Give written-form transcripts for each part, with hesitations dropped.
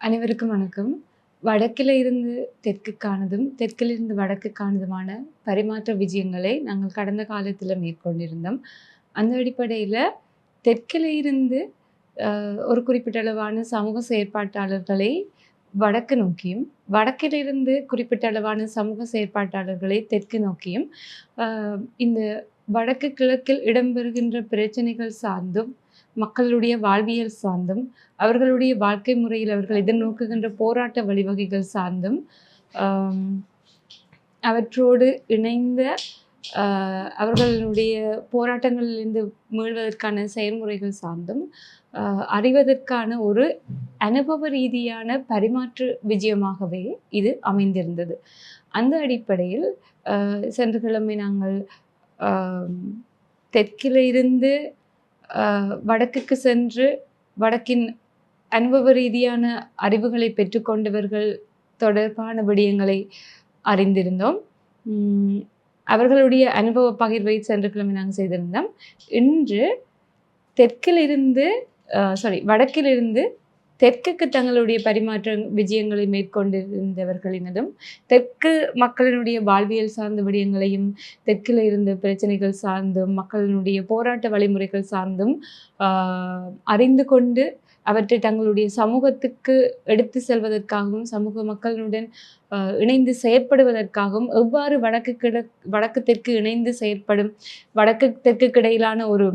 அனைவருக்கும் வணக்கம். வடக்கில இருந்து தெற்குக்கானதும், தெற்கிலிருந்து வடக்குக்கானதுமான பரிமாற்ற விஜயங்களை நாங்கள் கடந்த காலத்தில மேற்கொண்டிருந்தோம். அந்த அடிப்படையில தெற்கில இருந்து ஒரு குறிப்பிட்ட அளவான சமூக செயற்பாட்டாளர்களை வடக்கு நோக்கியும், வடக்கிலிருந்து குறிப்பிட்ட அளவான சமூக செயற்பாட்டாளர்களை தெற்கு நோக்கியும், அ இந்த வடக்கு கிழக்கில் இடம்பெறுகின்ற பிரச்சனைகள் சார்ந்தும், மக்களுடைய வாழ்வியல் சார்ந்தும், அவர்களுடைய வாழ்க்கை முறையில் அவர்கள் எதிர்நோக்குகின்ற போராட்ட வழிவகைகள் சார்ந்தும், அம் அவற்றோடு இணைந்த அவர்களுடைய போராட்டங்களிலிருந்து மீள்வதற்கான செயல்முறைகள் சார்ந்தும் அறிவதற்கான ஒரு அனுபவ ரீதியான பரிமாற்று விஜயமாகவே இது அமைந்திருந்தது. அந்த அடிப்படையில் சென்ற கிழமை நாங்கள் தெற்கில இருந்து வடக்குக்கு சென்று வடக்கின் அனுபவ ரீதியான அறிவுகளை பெற்றுக்கொண்டவர்கள் தொடர்பான விடயங்களை அறிந்திருந்தோம். அவர்களுடைய அனுபவ பகிர்வை சென்ற கிழமை நாங்கள் செய்திருந்தோம். இன்று வடக்கிலிருந்து தெற்குக்கு தங்களுடைய பரிமாற்ற விஜயங்களை மேற்கொண்டிருந்தவர்களினதும், தெற்கு மக்களினுடைய வாழ்வியல் சார்ந்த விடயங்களையும், தெற்கில் இருந்த பிரச்சனைகள் சார்ந்தும், மக்களினுடைய போராட்ட வழிமுறைகள் சார்ந்தும் அறிந்து கொண்டு அவற்றை தங்களுடைய சமூகத்துக்கு எடுத்து செல்வதற்காகவும், சமூக மக்களுடன் இணைந்து செயற்படுவதற்காகவும், எவ்வாறு வடக்கு தெற்கு இணைந்து செயற்படும், வடக்கு தெற்குக்கு இடையிலான ஒரு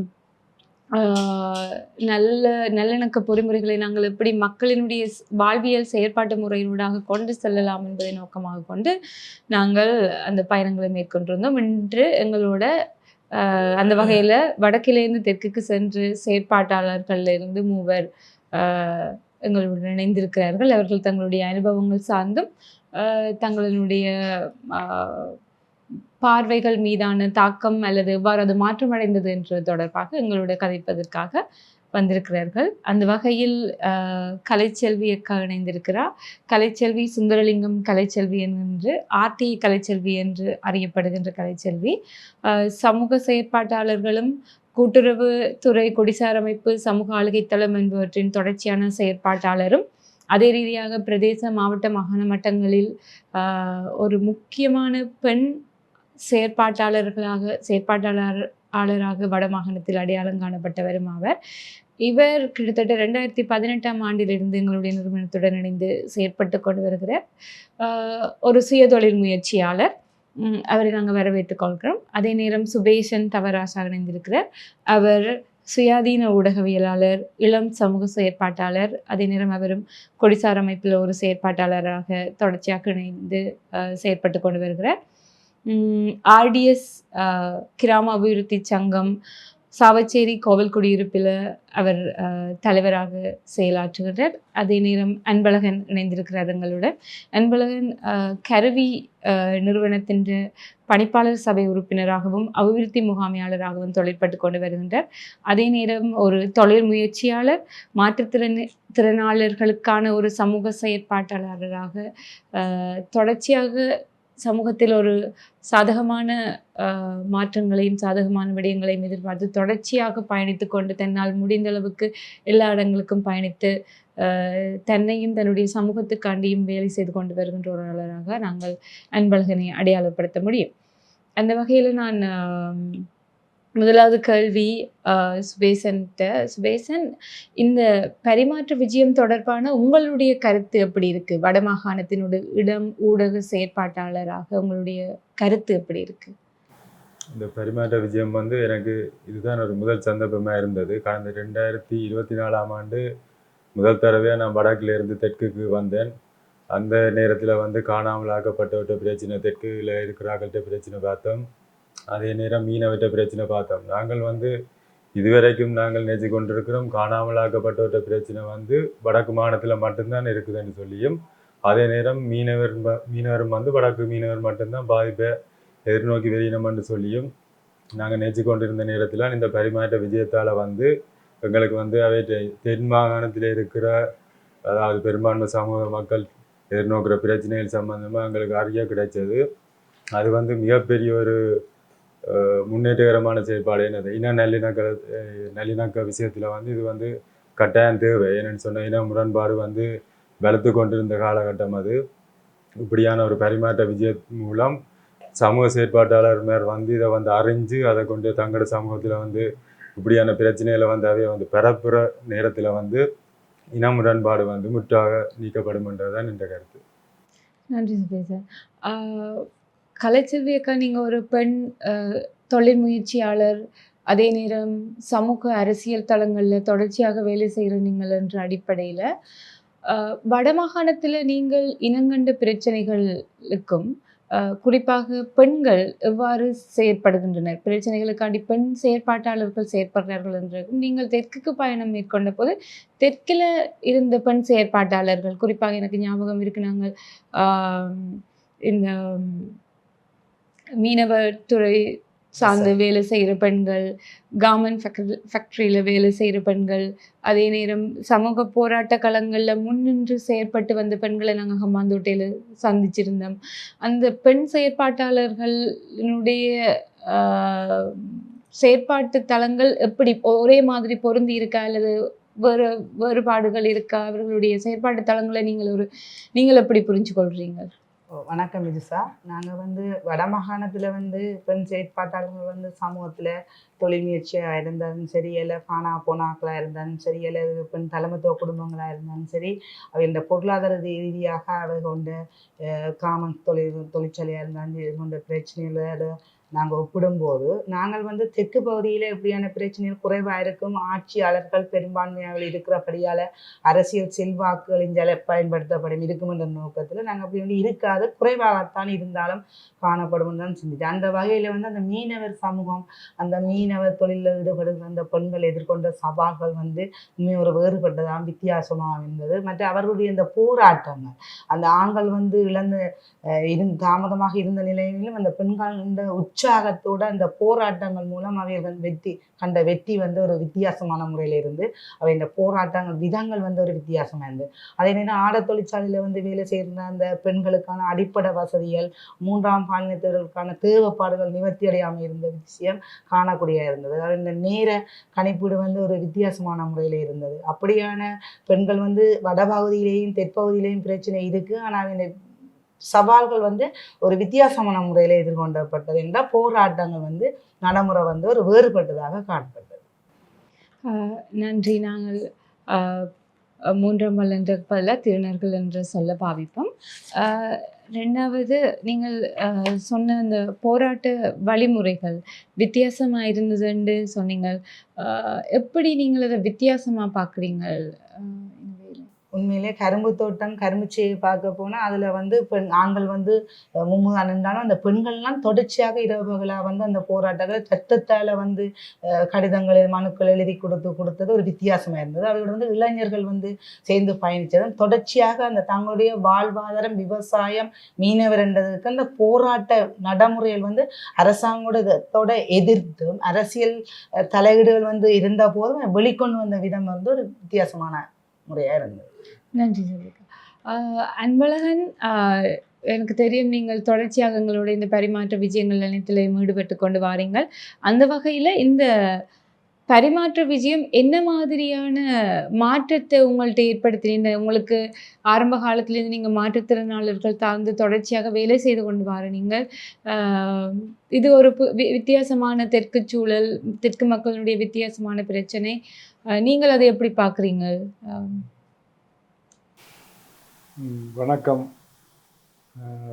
நல்லிணக்க பொறிமுறைகளை நாங்கள் எப்படி மக்களினுடைய வாழ்வியல் செயற்பாட்டு முறையினூடாக கொண்டு செல்லலாம் என்பதை நோக்கமாக கொண்டு நாங்கள் அந்த பயணங்களை மேற்கொண்டிருந்தோம். இன்று எங்களோட அந்த வகையில் வடக்கிலேருந்து தெற்குக்கு சென்று செயற்பாட்டாளர்களிலிருந்து மூவர் எங்களுடன் இணைந்திருக்கிறார்கள். அவர்கள் தங்களுடைய அனுபவங்கள் சார்ந்தும் தங்களுடைய பார்வைகள் மீதான தாக்கம் அல்லது எவ்வாறு அது மாற்றமடைந்தது என்று தொடர்பாக எங்களோட கதைப்பதற்காக வந்திருக்கிறார்கள். அந்த வகையில் கலைச்செல்வி அக்கா இணைந்திருக்கிறார். கலைச்செல்வி சுந்தரலிங்கம் கலைச்செல்வி என்று ஆர்டி கலைச்செல்வி என்று அறியப்படுகின்ற கலைச்செல்வி சமூக செயற்பாட்டாளர்களும் கூட்டுறவு துறை, குடிசார் அமைப்பு, சமூக ஆளுகை தளம் என்பவற்றின் தொடர்ச்சியான செயற்பாட்டாளரும், அதே ரீதியாக பிரதேச, மாவட்ட, மாகாண மட்டங்களில் ஒரு முக்கியமான பெண் செயற்பாட்டாளராக வடமாகாணத்தில் அடையாளம் காணப்பட்டவரும் ஆவர். இவர் கிட்டத்தட்ட 2018ஆம் ஆண்டிலிருந்து எங்களுடைய நிறுவனத்துடன் இணைந்து செயற்பட்டு கொண்டு வருகிற ஒரு சுயதொழில் முயற்சியாளர். அவரை நாங்கள் வரவேற்றுக் கொள்கிறோம். அதே நேரம் சுபேஷன் தவராசாக இணைந்திருக்கிறார். அவர் சுயாதீன ஊடகவியலாளர், இளம் சமூக செயற்பாட்டாளர். அதே நேரம் அவரும் கொடிசார் அமைப்பில் ஒரு செயற்பாட்டாளராக தொடர்ச்சியாக இணைந்து செயற்பட்டு கொண்டு வருகிறார். ஆர்டிஎஸ் கிராம அபிவிருத்தி சங்கம் சாவச்சேரி கோவில் குடியிருப்பில் அவர் தலைவராக செயலாற்றுகிறார். அதே நேரம் அன்பழகன் இணைந்திருக்கிறார் எங்களுடன். அன்பழகன் கருவி நிறுவனத்தின் பணிப்பாளர் சபை உறுப்பினராகவும் அபிவிருத்தி முகாமையாளராகவும் தொழிற்பட்டு கொண்டு வருகின்றார். அதே நேரம் ஒரு தொழில் முயற்சியாளர், மாற்றுத்திறனாளர்களுக்கான ஒரு சமூக செயற்பாட்டாளராக தொடர்ச்சியாக சமூகத்தில் ஒரு சாதகமான மாற்றங்களையும் சாதகமான விடயங்களையும் எதிர்பார்த்து தொடர்ச்சியாக பயணித்து கொண்டு தன்னால் முடிந்த அளவுக்கு எல்லா இடங்களுக்கும் பயணித்து தன்னையும் தன்னுடைய சமூகத்துக்காண்டியும் வேலை செய்து கொண்டு வருகின்ற ஒரு ஆளராக நாங்கள் அன்பழகனை அடையாளப்படுத்த முடியும். அந்த வகையில் நான் முதலாவது கேள்வி சுபேசன், இந்த பரிமாற்ற விஜயம் தொடர்பான உங்களுடைய கருத்து எப்படி இருக்கு? வடமாகாணத்தினுடைய இடம் ஊடக செயற்பாட்டாளராக உங்களுடைய கருத்து எப்படி இருக்கு? இந்த பரிமாற்ற விஜயம் எனக்கு இதுதான் ஒரு முதல் சந்தர்ப்பமாக இருந்தது. கடந்த 2024ஆம் ஆண்டு முதல் தடவையாக நான் வடக்கில் இருந்து தெற்குக்கு வந்தேன். அந்த நேரத்தில் காணாமல் ஆக்கப்பட்டவற்ற பிரச்சனை, தெற்குல இருக்கிறார்கள்ட்ட பிரச்சனை பார்த்தோம். அதே நேரம் மீனவற்ற பிரச்சனை பார்த்தோம். நாங்கள் இதுவரைக்கும் நாங்கள் நினைச்சு கொண்டிருக்கிறோம் காணாமல் ஆக்கப்பட்டவற்ற பிரச்சனை வடக்கு மாநிலத்தில் மட்டும்தான் இருக்குதுன்னு சொல்லியும், அதே நேரம் மீனவரும் வடக்கு மீனவர் மட்டும்தான் பாதிப்பை எதிர்நோக்கி வெளியினம்னு சொல்லியும் நாங்கள் நினைச்சு கொண்டிருந்த நேரத்தில் இந்த பரிமாற்ற விஜயத்தால் எங்களுக்கு அவை தென் மாகாணத்தில் இருக்கிற, அதாவது பெரும்பான்மை சமூக மக்கள் எதிர்நோக்கிற பிரச்சனைகள் சம்பந்தமாக எங்களுக்கு அறிய கிடைச்சது. அது மிகப்பெரிய ஒரு முன்னேற்றகரமான செயல்பாடு. என்னது இன நல்லிணக்க விஷயத்தில் இது கட்டாயம் தேவை. என்னென்னு சொன்ன இன முரண்பாடு வளர்த்து கொண்டிருந்த காலகட்டம் அது. இப்படியான ஒரு பரிமாற்ற விஜய மூலம் சமூக செயற்பாட்டாளர் மேல் வந்து இதை வந்து அறிஞ்சு அதை கொண்டு தங்களோட சமூகத்தில் வந்து இப்படியான பிரச்சனைகளை வந்து அவைய வந்து பரப்புற நேரத்தில் வந்து இன முரண்பாடு வந்து முற்றாக நீக்கப்படும்ன்றதுதான் இந்த கருத்து. நன்றி சுபேசர். ஆஹ் கலைச்செல்வி அக்கா, நீங்கள் ஒரு பெண் தொழில் முயற்சியாளர், அதே நேரம் சமூக அரசியல் தளங்களில் தொடர்ச்சியாக வேலை செய்கிற நீங்கள் என்ற அடிப்படையில் வடமாகாணத்தில் நீங்கள் இனங்கண்ட பிரச்சனைகளுக்கும் குறிப்பாக பெண்கள் எவ்வாறு செயற்படுகின்றனர், பிரச்சனைகளுக்காண்டி பெண் செயற்பாட்டாளர்கள் செயற்படுறார்கள் என்றதும், நீங்கள் தெற்குக்கு பயணம் மேற்கொண்ட போது தெற்கில் இருந்த பெண் செயற்பாட்டாளர்கள், குறிப்பாக எனக்கு ஞாபகம் இருக்கு, நாங்கள் இந்த மீனவர் துறை சார்ந்து வேலை செய்கிற பெண்கள், கார்மெண்ட் ஃபேக்ட்ரியில் வேலை செய்கிற பெண்கள், அதே நேரம் சமூக போராட்ட களங்களில் முன்னின்று செயற்பட்டு வந்த பெண்களை நாங்கள் ஹம்மாந்தோட்டையில் சந்திச்சிருந்தோம். அந்த பெண் செயற்பாட்டாளர்களுடைய செயற்பாட்டு தளங்கள் எப்படி ஒரே மாதிரி பொருந்தி இருக்கா அல்லது வேறுபாடுகள் இருக்கா? அவர்களுடைய செயற்பாட்டு தளங்களை நீங்கள் எப்படி புரிஞ்சு கொள்றீங்க? வணக்கம் விஜிசா. நாங்கள் வடமாகாணத்தில் பெண் செயற்பாட்டாளர்கள் சமூகத்தில் தொழில் முயற்சியாக இருந்தாலும் சரி, இல்லை பானா போனாக்களாக இருந்தாலும் சரி, இல்லை பெண் தலைமைத்துவ குடும்பங்களாக இருந்தாலும் சரி, அவை இந்த பொருளாதார ரீதியாக அவை கொண்ட காமன் தொழிற்சாலையாக இருந்தாலும் இது கொண்ட பிரச்சனைகளை நாங்கள் ஒப்பிடும்போது நாங்கள் தெற்கு பகுதியில் எப்படியான பிரச்சனைகள் குறைவாக இருக்கும். ஆட்சியாளர்கள் பெரும்பான்மையாக இருக்கிறபடியால் அரசியல் செல்வாக்குகளின் பயன்படுத்தப்படும் இருக்கும் என்ற நோக்கத்தில் நாங்கள் அப்படி இருக்காது, குறைவாகத்தான் இருந்தாலும் காணப்படும் தான் சிந்திச்சு. அந்த வகையில் அந்த மீனவர் சமூகம், அந்த மீனவர் தொழிலில் ஈடுபடுகிற அந்த பெண்கள் எதிர்கொண்ட சவால்கள் உண்மை ஒரு வேறுபட்டதாக வித்தியாசமாக இருந்தது. மற்ற அவர்களுடைய இந்த போராட்டங்கள், அந்த ஆண்கள் தாமதமாக இருந்த நிலையிலும் அந்த பெண்கள் இந்த உற்சாகத்தோடு அந்த போராட்டங்கள் மூலம் அவைகள் வெற்றி ஒரு வித்தியாசமான முறையில் இருந்து அவை இந்த போராட்டங்கள் விதங்கள் ஒரு வித்தியாசமாக இருந்தது. அதே நேரம் ஆடை தொழிற்சாலையில் வேலை செய்கிற அந்த பெண்களுக்கான அடிப்படை வசதிகள், மூன்றாம் பாலினத்தவர்களுக்கான தேவைப்பாடுகள் நிவர்த்தி அடையாமல் இருந்த விஷயம் காணக்கூடிய இருந்தது. அதாவது இந்த நேர கணிப்பீடு ஒரு வித்தியாசமான முறையில் இருந்தது. அப்படியான பெண்கள் வடபகுதியிலேயும் தெற்பகுதியிலேயும் பிரச்சனை இருக்குது. ஆனால் இந்த சவால்கள் ஒரு வித்தியாசமான முறையில் எதிர்கொள்ளப்பட்டது என்றால் போராட்டங்கள் நடைமுறை ஒரு வேறுபட்டதாக காணப்பட்டது. நன்றி. நாங்கள் மூன்றாம் என்ற பதிலாக திருநர்கள் என்று சொல்ல பாவிப்போம். ரெண்டாவது, நீங்கள் சொன்ன அந்த போராட்ட வழிமுறைகள் வித்தியாசமாக இருந்ததுன்னு சொன்னீங்க. எப்படி நீங்கள் அதை வித்தியாசமாக பார்க்குறீங்க? உண்மையிலே கரும்பு தோட்டம், கரும்பு செய்ய பார்க்க போனால் அதில் ஆண்கள் மும்முதான் இருந்தாலும் அந்த பெண்கள்லாம் தொடர்ச்சியாக இரவுகளாக அந்த போராட்டங்களை சட்டத்தால் கடிதங்கள் மனுக்கள் எழுதி கொடுத்தது ஒரு வித்தியாசமாக இருந்தது. அவர்கள் இளைஞர்கள் சேர்ந்து பயணித்தது தொடர்ச்சியாக அந்த தங்களுடைய வாழ்வாதாரம், விவசாயம், மீனவர் என்றதுக்கு அந்த போராட்ட நடைமுறைகள் அரசாங்கத்தோட எதிர்த்தும் அரசியல் தலையீடுகள் இருந்த போதும் வெளிக்கொண்டு வந்த விதம் ஒரு வித்தியாசமான முறையாக இருந்தது. நன்றி சொல்லிக்க. அன்பழகன், எனக்கு தெரியும் நீங்கள் தொடர்ச்சியாக எங்களோட இந்த பரிமாற்ற விஜயங்கள் அனைத்திலையும் ஈடுபட்டு கொண்டு வாரீங்கள். அந்த வகையில் இந்த பரிமாற்ற விஜயம் என்ன மாதிரியான மாற்றத்தை உங்கள்கிட்ட ஏற்படுத்தின? உங்களுக்கு ஆரம்ப காலத்திலேருந்து நீங்கள் மாற்றுத்திறனாளர்கள் சார்ந்து தொடர்ச்சியாக வேலை செய்து கொண்டு வர நீங்கள், இது ஒரு வித்தியாசமான தெற்கு சூழல், தெற்கு மக்களுடைய வித்தியாசமான பிரச்சனை, நீங்கள் அதை எப்படி பார்க்குறீங்க? வணக்கம்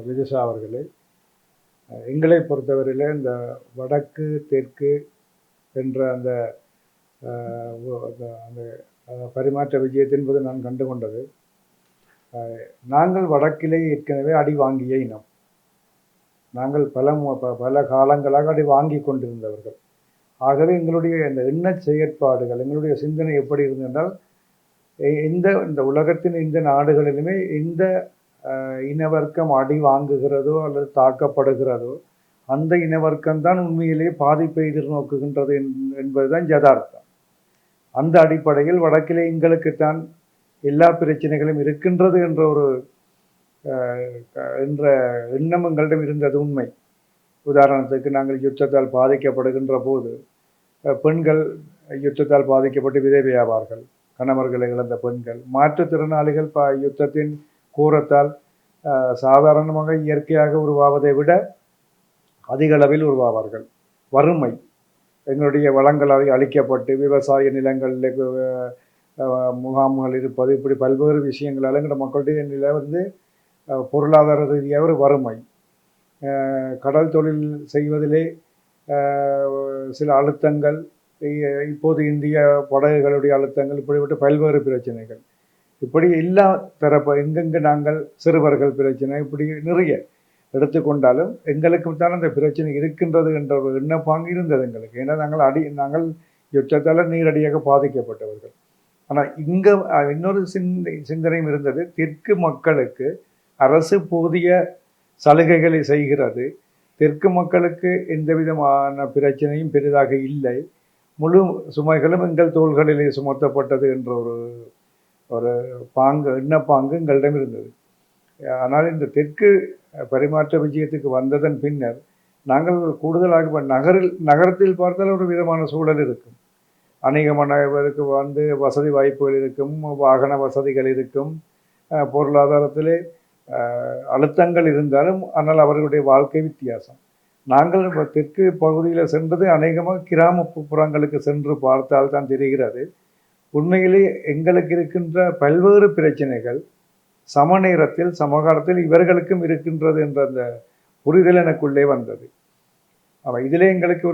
விஜிசா அவர்களே. எங்களை பொறுத்தவரையில் இந்த வடக்கு தெற்கு என்ற அந்த பரிமாற்ற விஜயத்தை என்பது நான் கண்டுகொண்டது, நாங்கள் வடக்கிலே ஏற்கனவே அடி வாங்கிய இனம். நாங்கள் பல காலங்களாக அடி வாங்கி கொண்டிருந்தவர்கள். ஆகவே எங்களுடைய இந்த எண்ண செயற்பாடுகள், எங்களுடைய சிந்தனை எப்படி இருந்தென்றால், இந்த உலகத்தின் இந்த நாடுகளிலுமே இந்த இனவர்க்கம் அடி வாங்குகிறதோ அல்லது தாக்கப்படுகிறதோ அந்த இனவர்க்கம்தான் உண்மையிலே பாதிப்பை எதிர்நோக்குகின்றது என்பதுதான் யதார்த்தம். அந்த அடிப்படையில் வடக்கிலே எங்களுக்குத்தான் எல்லா பிரச்சனைகளும் இருக்கின்றது என்ற ஒரு எண்ணம் எங்களிடம் இருந்தது உண்மை. உதாரணத்துக்கு, நாங்கள் யுத்தத்தால் பாதிக்கப்படுகின்ற போது பெண்கள் யுத்தத்தால் பாதிக்கப்பட்டு விதவையாவார்கள். கணவர்களை இழந்த பெண்கள், மாற்றுத்திறனாளிகள் யுத்தத்தின் கூரத்தால் சாதாரணமாக இயற்கையாக உருவாவதை விட அதிக அளவில் உருவாவார்கள். வறுமை, எங்களுடைய வளங்கள் அழிக்கப்பட்டு விவசாய நிலங்களில் முகாம்கள் இருப்பது, இப்படி பல்வேறு விஷயங்களால் எங்களோட மக்களுடைய நிலை வந்து பொருளாதார ரீதியாக ஒரு வறுமை, கடல் தொழில் செய்வதிலே சில அழுத்தங்கள், இப்போது இந்திய படகுகளுடைய அழுத்தங்கள், இப்படிப்பட்ட பல்வேறு பிரச்சனைகள், இப்படி எல்லா தரப்பு எங்கெங்கே நாங்கள் சிறுவர்கள் பிரச்சனை, இப்படி நிறைய எடுத்துக்கொண்டாலும் எங்களுக்கு தான் அந்த பிரச்சனை இருக்கின்றது என்ற ஒரு எண்ணப்பாங்கு இருந்தது எங்களுக்கு. ஏன்னா நாங்கள் யுத்தத்தால் நீரடியாக பாதிக்கப்பட்டவர்கள். ஆனால் இங்கே இன்னொரு சிந்தனையும் இருந்தது. தெற்கு மக்களுக்கு அரசு போதிய சலுகைகளை செய்கிறது, தெற்கு மக்களுக்கு எந்த விதமான பிரச்சனையும் பெரிதாக இல்லை, முழு சுமைகளும் எங்கள் தோள்களிலே சுமத்தப்பட்டது என்ற ஒரு எண்ணப்பாங்கு எங்களிடம் இருந்தது. ஆனால் இந்த தெற்கு பரிமாற்ற விஜயத்துக்கு வந்ததன் பின்னர் நாங்கள் கூடுதலாக நகரத்தில் பார்த்தால் ஒரு விதமான சூழல் இருக்கும். அநேகமானவருக்கு வந்து வசதி வாய்ப்புகள் இருக்கும், வாகன வசதிகள் இருக்கும், பொருளாதாரத்திலே அழுத்தங்கள் இருந்தாலும் ஆனால் அவர்களுடைய வாழ்க்கை வித்தியாசம். நாங்கள் தெற்கு பகுதியில் சென்றது அநேகமாக கிராமப்புறங்களுக்கு சென்று பார்த்தால் தான் தெரிகிறது. உண்மையிலே எங்களுக்கு இருக்கின்ற பல்வேறு பிரச்சனைகள் சம நேரத்தில் சமகாலத்தில் இவர்களுக்கும் இருக்கின்றது என்ற அந்த புரிதல் எனக்குள்ளே வந்தது. இதிலே எனக்கு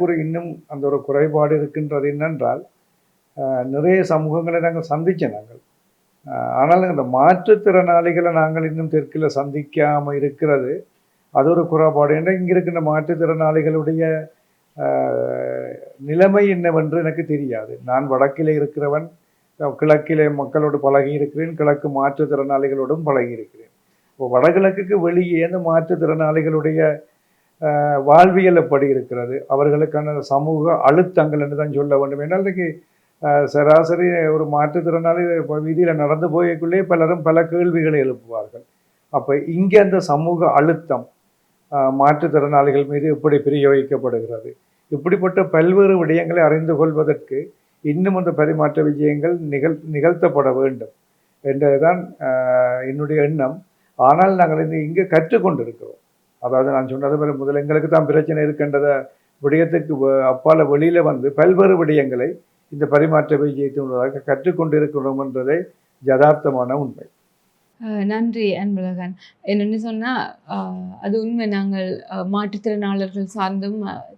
ஒரு இன்னும் அந்த ஒரு குறைபாடு இருக்கின்றது என்னென்றால், நிறைய சமூகங்களை நாங்கள் சந்தித்தோம். ஆனால் அந்த மாற்றுத்திறனாளிகளை நாங்கள் இன்னும் தெற்கில் சந்திக்காமல் இருக்கிறது, அது ஒரு குறைபாடு. என்ற இங்கே இருக்கின்ற மாற்றுத்திறனாளிகளுடைய நிலைமை என்னவென்று எனக்கு தெரியாது. நான் வடக்கிலே இருக்கிறவன், கிழக்கிலே மக்களோடு பழகி இருக்கிறேன், கிழக்கு மாற்றுத்திறனாளிகளோடும் பழகி இருக்கிறேன். இப்போ வடகிழக்குக்கு வெளியே அந்த மாற்றுத்திறனாளிகளுடைய வாழ்வியல் எப்படி இருக்கிறது, அவர்களுக்கான சமூக அழுத்தங்கள் என்று தான் சொல்ல வேண்டும். என்றால் இன்றைக்கு சராசரி ஒரு மாற்றுத்திறனாளி வீதியில் நடந்து போயக்குள்ளே பலரும் பல கேள்விகளை எழுப்புவார்கள். அப்போ இங்கே அந்த சமூக அழுத்தம் மாற்றுத்திறனாளிகள் மீது எப்படி பிரயோகிக்கப்படுகிறது, இப்படிப்பட்ட பல்வேறு விடயங்களை அறிந்து கொள்வதற்கு இன்னும் அந்த பரிமாற்ற விஜயங்கள் நிகழ்த்தப்பட வேண்டும் என்றதுதான் என்னுடைய எண்ணம். ஆனால் நாங்கள் இங்கே கற்றுக்கொண்டிருக்கிறோம். அதாவது நான் சொன்னது முதல் எங்களுக்கு தான் பிரச்சனை இருக்கின்றத விடயத்துக்கு அப்பால வெளியில் வந்து பல்வேறு விடயங்களை இந்த பரிமாற்ற விஜயத்தினூடாக கற்றுக்கொண்டிருக்கிறோம் என்றதே யதார்த்தமான உண்மை. நன்றி அன்பழகன். என்னென்னு சொன்னால் அது உண்மை. நாங்கள் மாற்றுத்திறனாளர்கள் சார்ந்தும்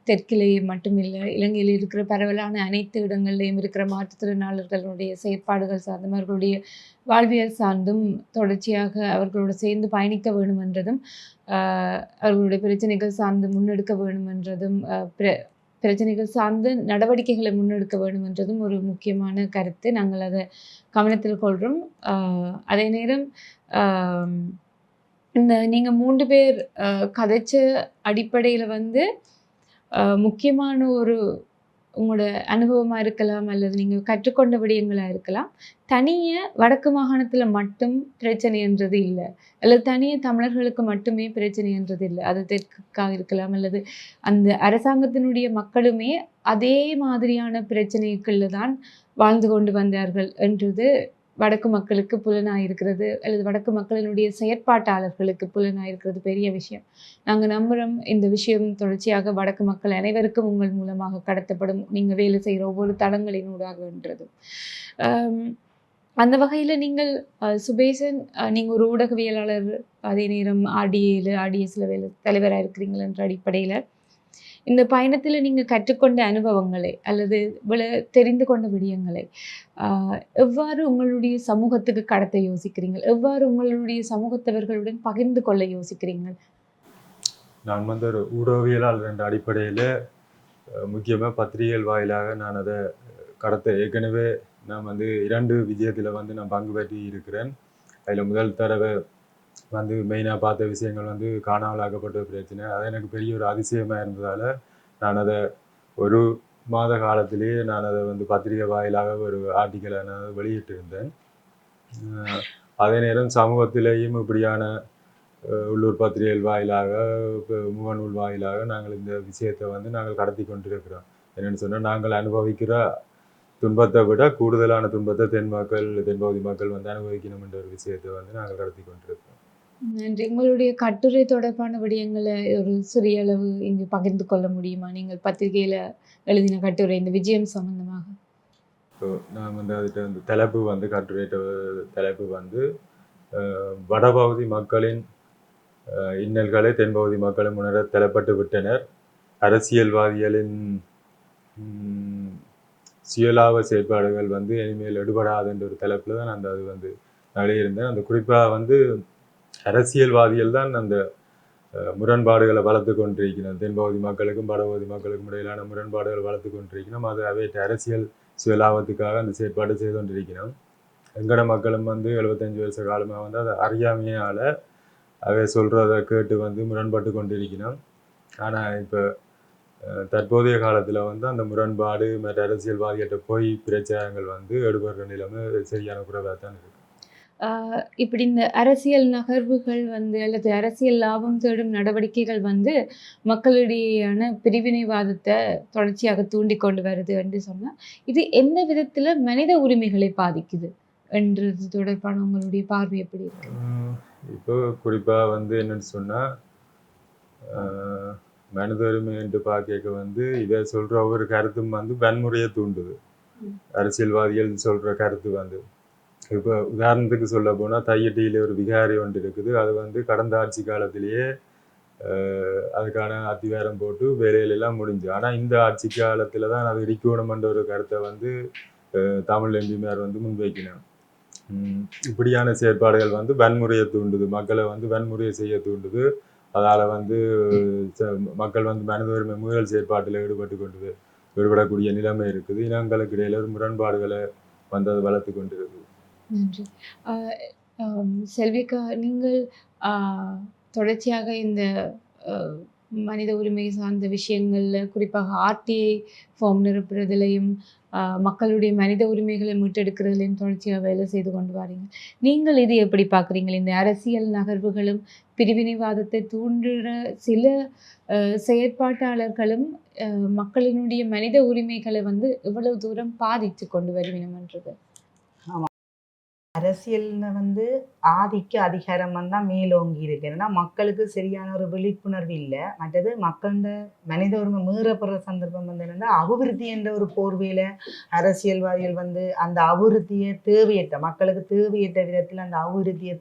தெற்கிலேயே மட்டுமில்லை, இலங்கையில் இருக்கிற பரவலான அனைத்து இடங்கள்லேயும் இருக்கிற மாற்றுத்திறனாளர்களுடைய செயற்பாடுகள் சார்ந்தும் அவர்களுடைய வாழ்வியல் சார்ந்தும் தொடர்ச்சியாக அவர்களோடு சேர்ந்து பயணிக்க வேண்டும் என்றதும், அவர்களுடைய பிரச்சனைகள் சார்ந்து முன்னெடுக்க வேண்டும் என்றதும், பிரச்சனைகள் சார்ந்து நடவடிக்கைகளை முன்னெடுக்க வேண்டும் என்றதும் ஒரு முக்கியமான கருத்து. நாங்கள் அதை கவனத்தில் கொள்கிறோம். அதே நேரம் இந்த நீங்கள் 3 பேர் கதைச்ச அடிப்படையில் வந்து முக்கியமான ஒரு உங்களோட அனுபவமாக இருக்கலாம், அல்லது நீங்கள் கற்றுக்கொண்ட விடயங்களாக இருக்கலாம். தனியே வடக்கு மாகாணத்தில் மட்டும் பிரச்சனைன்றது இல்லை, அல்லது தனியே தமிழர்களுக்கு மட்டுமே பிரச்சனைன்றது இல்லை. அது தெற்குக்காக இருக்கலாம், அல்லது அந்த அரசாங்கத்தினுடைய மக்களுமே அதே மாதிரியான பிரச்சனைக்குள்ள தான் வாழ்ந்து கொண்டு வந்தார்கள் என்றது வடக்கு மக்களுக்கு புலனாயிருக்கிறது, அல்லது வடக்கு மக்களினுடைய செயற்பாட்டாளர்களுக்கு புலனாயிருக்கிறது. பெரிய விஷயம். நாங்கள் நம்புகிறோம் இந்த விஷயம் தொடர்ச்சியாக வடக்கு மக்கள் அனைவருக்கும் உங்கள் மூலமாக கடத்தப்படும், நீங்கள் வேலை செய்கிற ஒவ்வொரு தளங்களினூடாகன்றது. அந்த வகையில் நீங்கள் சுபேசன், நீங்கள் ஒரு ஊடகவியலாளர், அதே நேரம் ஆர்டிஎஸ்ல வேலை தலைவராக இருக்கிறீங்கள் என்ற அடிப்படையில் இந்த பயணத்தில் நீங்கள் கற்றுக்கொண்ட அனுபவங்களை அல்லது தெரிந்து கொண்ட விடயங்களை எவ்வாறு உங்களுடைய சமூகத்துக்கு கடத்த யோசிக்கிறீங்கள், எவ்வாறு உங்களுடைய சமூகத்தவர்களுடன் பகிர்ந்து கொள்ள யோசிக்கிறீங்கள்? நான் வந்து ஒரு ஊடகவியலாளர் என்ற அடிப்படையில் முக்கியமாக பத்திரிகைகள் வாயிலாக நான் அதை ஏற்கனவே நான் வந்து 2 விஜயத்தில் வந்து நான் பங்கு பெற்றி இருக்கிறேன். அதில் முதல் தடவை வந்து மெயினாக பார்த்த விஷயங்கள் வந்து காணாமலாக்கப்பட்ட பிரச்சனை. அது எனக்கு பெரிய ஒரு அதிசயமாக இருந்ததால் நான் அதை ஒரு மாத காலத்திலேயே நான் அதை வந்து பத்திரிகை வாயிலாக ஒரு ஆர்டிக்கலை நான் வெளியிட்டிருந்தேன். அதே நேரம் சமூகத்திலேயும் இப்படியான உள்ளூர் பத்திரிகைகள் வாயிலாக, முகநூல் வாயிலாக நாங்கள் இந்த விஷயத்தை வந்து நாங்கள் கடத்தி கொண்டிருக்கிறோம். என்னென்னு சொன்னால், நாங்கள் அனுபவிக்கிற துன்பத்தை விட கூடுதலான துன்பத்தை தென்பகுதி மக்கள் வந்து அனுபவிக்கணும் என்ற ஒரு விஷயத்தை வந்து நாங்கள் நடத்தி கொண்டிருக்கோம். நன்றி. உங்களுடைய கட்டுரை தொடர்பான விடயங்களை ஒரு சிறிய அளவு இங்கு பகிர்ந்து கொள்ள முடியுமா? நீங்கள் பத்திரிகையில எழுதின கட்டுரை இந்த விஜயம் சம்பந்தமாக. ஸோ நான் வந்து அதுக்கு வந்து தலைப்பு வந்து தலைப்பு வந்து வடபகுதி மக்களின் இன்னல்களை தென்பகுதி மக்களும் உணர தலைப்பட்டு விட்டனர். அரசியல்வாதிகளின் சுயலாப செயற்பாடுகள் வந்து இனிமேல் எடுபடாதுன்ற ஒரு தலைப்பில் தான் அது வந்து எழுதியிருந்தேன். அந்த குறிப்பாக வந்து அரசியல்வாதிகள் தான் அந்த முரண்பாடுகளை வளர்த்து கொண்டிருக்கணும். தென்பகுதி மக்களுக்கும் வடபகுதி மக்களுக்கும் இடையிலான முரண்பாடுகள் வளர்த்து கொண்டிருக்கணும். அது அவையிட்ட அரசியல் சுயலாபத்துக்காக அந்த செயற்பாடு செய்து கொண்டிருக்கணும். எங்கட மக்களும் வந்து 75 வருஷ காலமாக வந்து அதை அறியாமையால் அவை சொல்கிறத கேட்டு வந்து முரண்பட்டு கொண்டிருக்கணும். ஆனால் இப்போ தற்போதைய காலத்தில் வந்து அந்த முரண்பாடு மற்ற அரசியல்வாதிகிட்ட போய் பிரச்சாரங்கள் வந்து எடுபடுற நிலைமை சரியான குறைவாக தான் இருக்குது. இப்படி இந்த அரசியல் நகர்வுகள் வந்து அல்லது அரசியல் லாபம் தேடும் நடவடிக்கைகள் வந்து மக்களிடையேயான பிரிவினைவாதத்தை தொடர்ச்சியாக தூண்டி கொண்டு வருது என்று சொன்னால், இது எந்த விதத்தில் மனித உரிமைகளை பாதிக்குது என்றது தொடர்பான உங்களுடைய பார்வை எப்படி இருக்கு? இப்போ குறிப்பாக வந்து என்னன்னு சொன்னால், மனித உரிமை என்று பார்க்க வந்து இதை சொல்கிற ஒவ்வொரு கருத்தும் வந்து வன்முறையை தூண்டுது. அரசியல்வாதிகள் சொல்கிற கருத்து வந்து இப்போ உதாரணத்துக்கு சொல்ல போனால் தையட்டியில் ஒரு விகாரி ஒன்று இருக்குது. அது வந்து கடந்த ஆட்சி காலத்திலேயே அதுக்கான அத்திவாரம் போட்டு வேலையிலெல்லாம் முடிஞ்சு. ஆனால் இந்த ஆட்சி காலத்தில் தான் அது இடிக்கணுமென்ற ஒரு கருத்தை வந்து தமிழ் எம்பிமார் வந்து முன்வைக்கணும். இப்படியான செயற்பாடுகள் வந்து வன்முறையை தூண்டுது, மக்களை வந்து வன்முறையை செய்ய தூண்டுது. அதால் வந்து மக்கள் வந்து மனித உரிமை மீறல் செயற்பாட்டில் ஈடுபடக்கூடிய நிலைமை இருக்குது. இனங்களுக்கு இடையில ஒரு முரண்பாடுகளை வந்து அதை வளர்த்து கொண்டு இருக்குது. நன்றி. செல்விகா, நீங்கள் தொடர்ச்சியாக இந்த மனித உரிமை சார்ந்த விஷயங்களில் குறிப்பாக ஆர்டிஐ ஃபார்ம் நிரப்புறதுலையும் மக்களுடைய மனித உரிமைகளை மீட்டெடுக்கிறதுலையும் தொடர்ச்சியாக வேலை செய்து கொண்டு வரீங்க. நீங்கள் இது எப்படி பார்க்குறீங்க? இந்த அரசியல் நகர்வுகளும் பிரிவினைவாதத்தை தூண்டுகிற சில செயற்பாட்டாளர்களும் மக்களினுடைய மனித உரிமைகளை வந்து எவ்வளவு தூரம் பாதித்து கொண்டு வருவினம்ன்றது? அரசியல்ல வந்து ஆதிக்க அதிகாரம் தான் மேலோங்கி இருக்கு. ஏன்னா மக்களுக்கு சரியான ஒரு விழிப்புணர்வு இல்லை. மற்றது மக்களோட மனித உரிமை மீறப்படுற சந்தர்ப்பம் வந்து என்னன்னா அபிவிருத்தி என்ற ஒரு போர்வையில அரசியல்வாதிகள் வந்து அந்த அபிவிருத்தியை தேவையற்ற மக்களுக்கு தேவையற்ற விதத்தில் அந்த அபிவிருத்தியை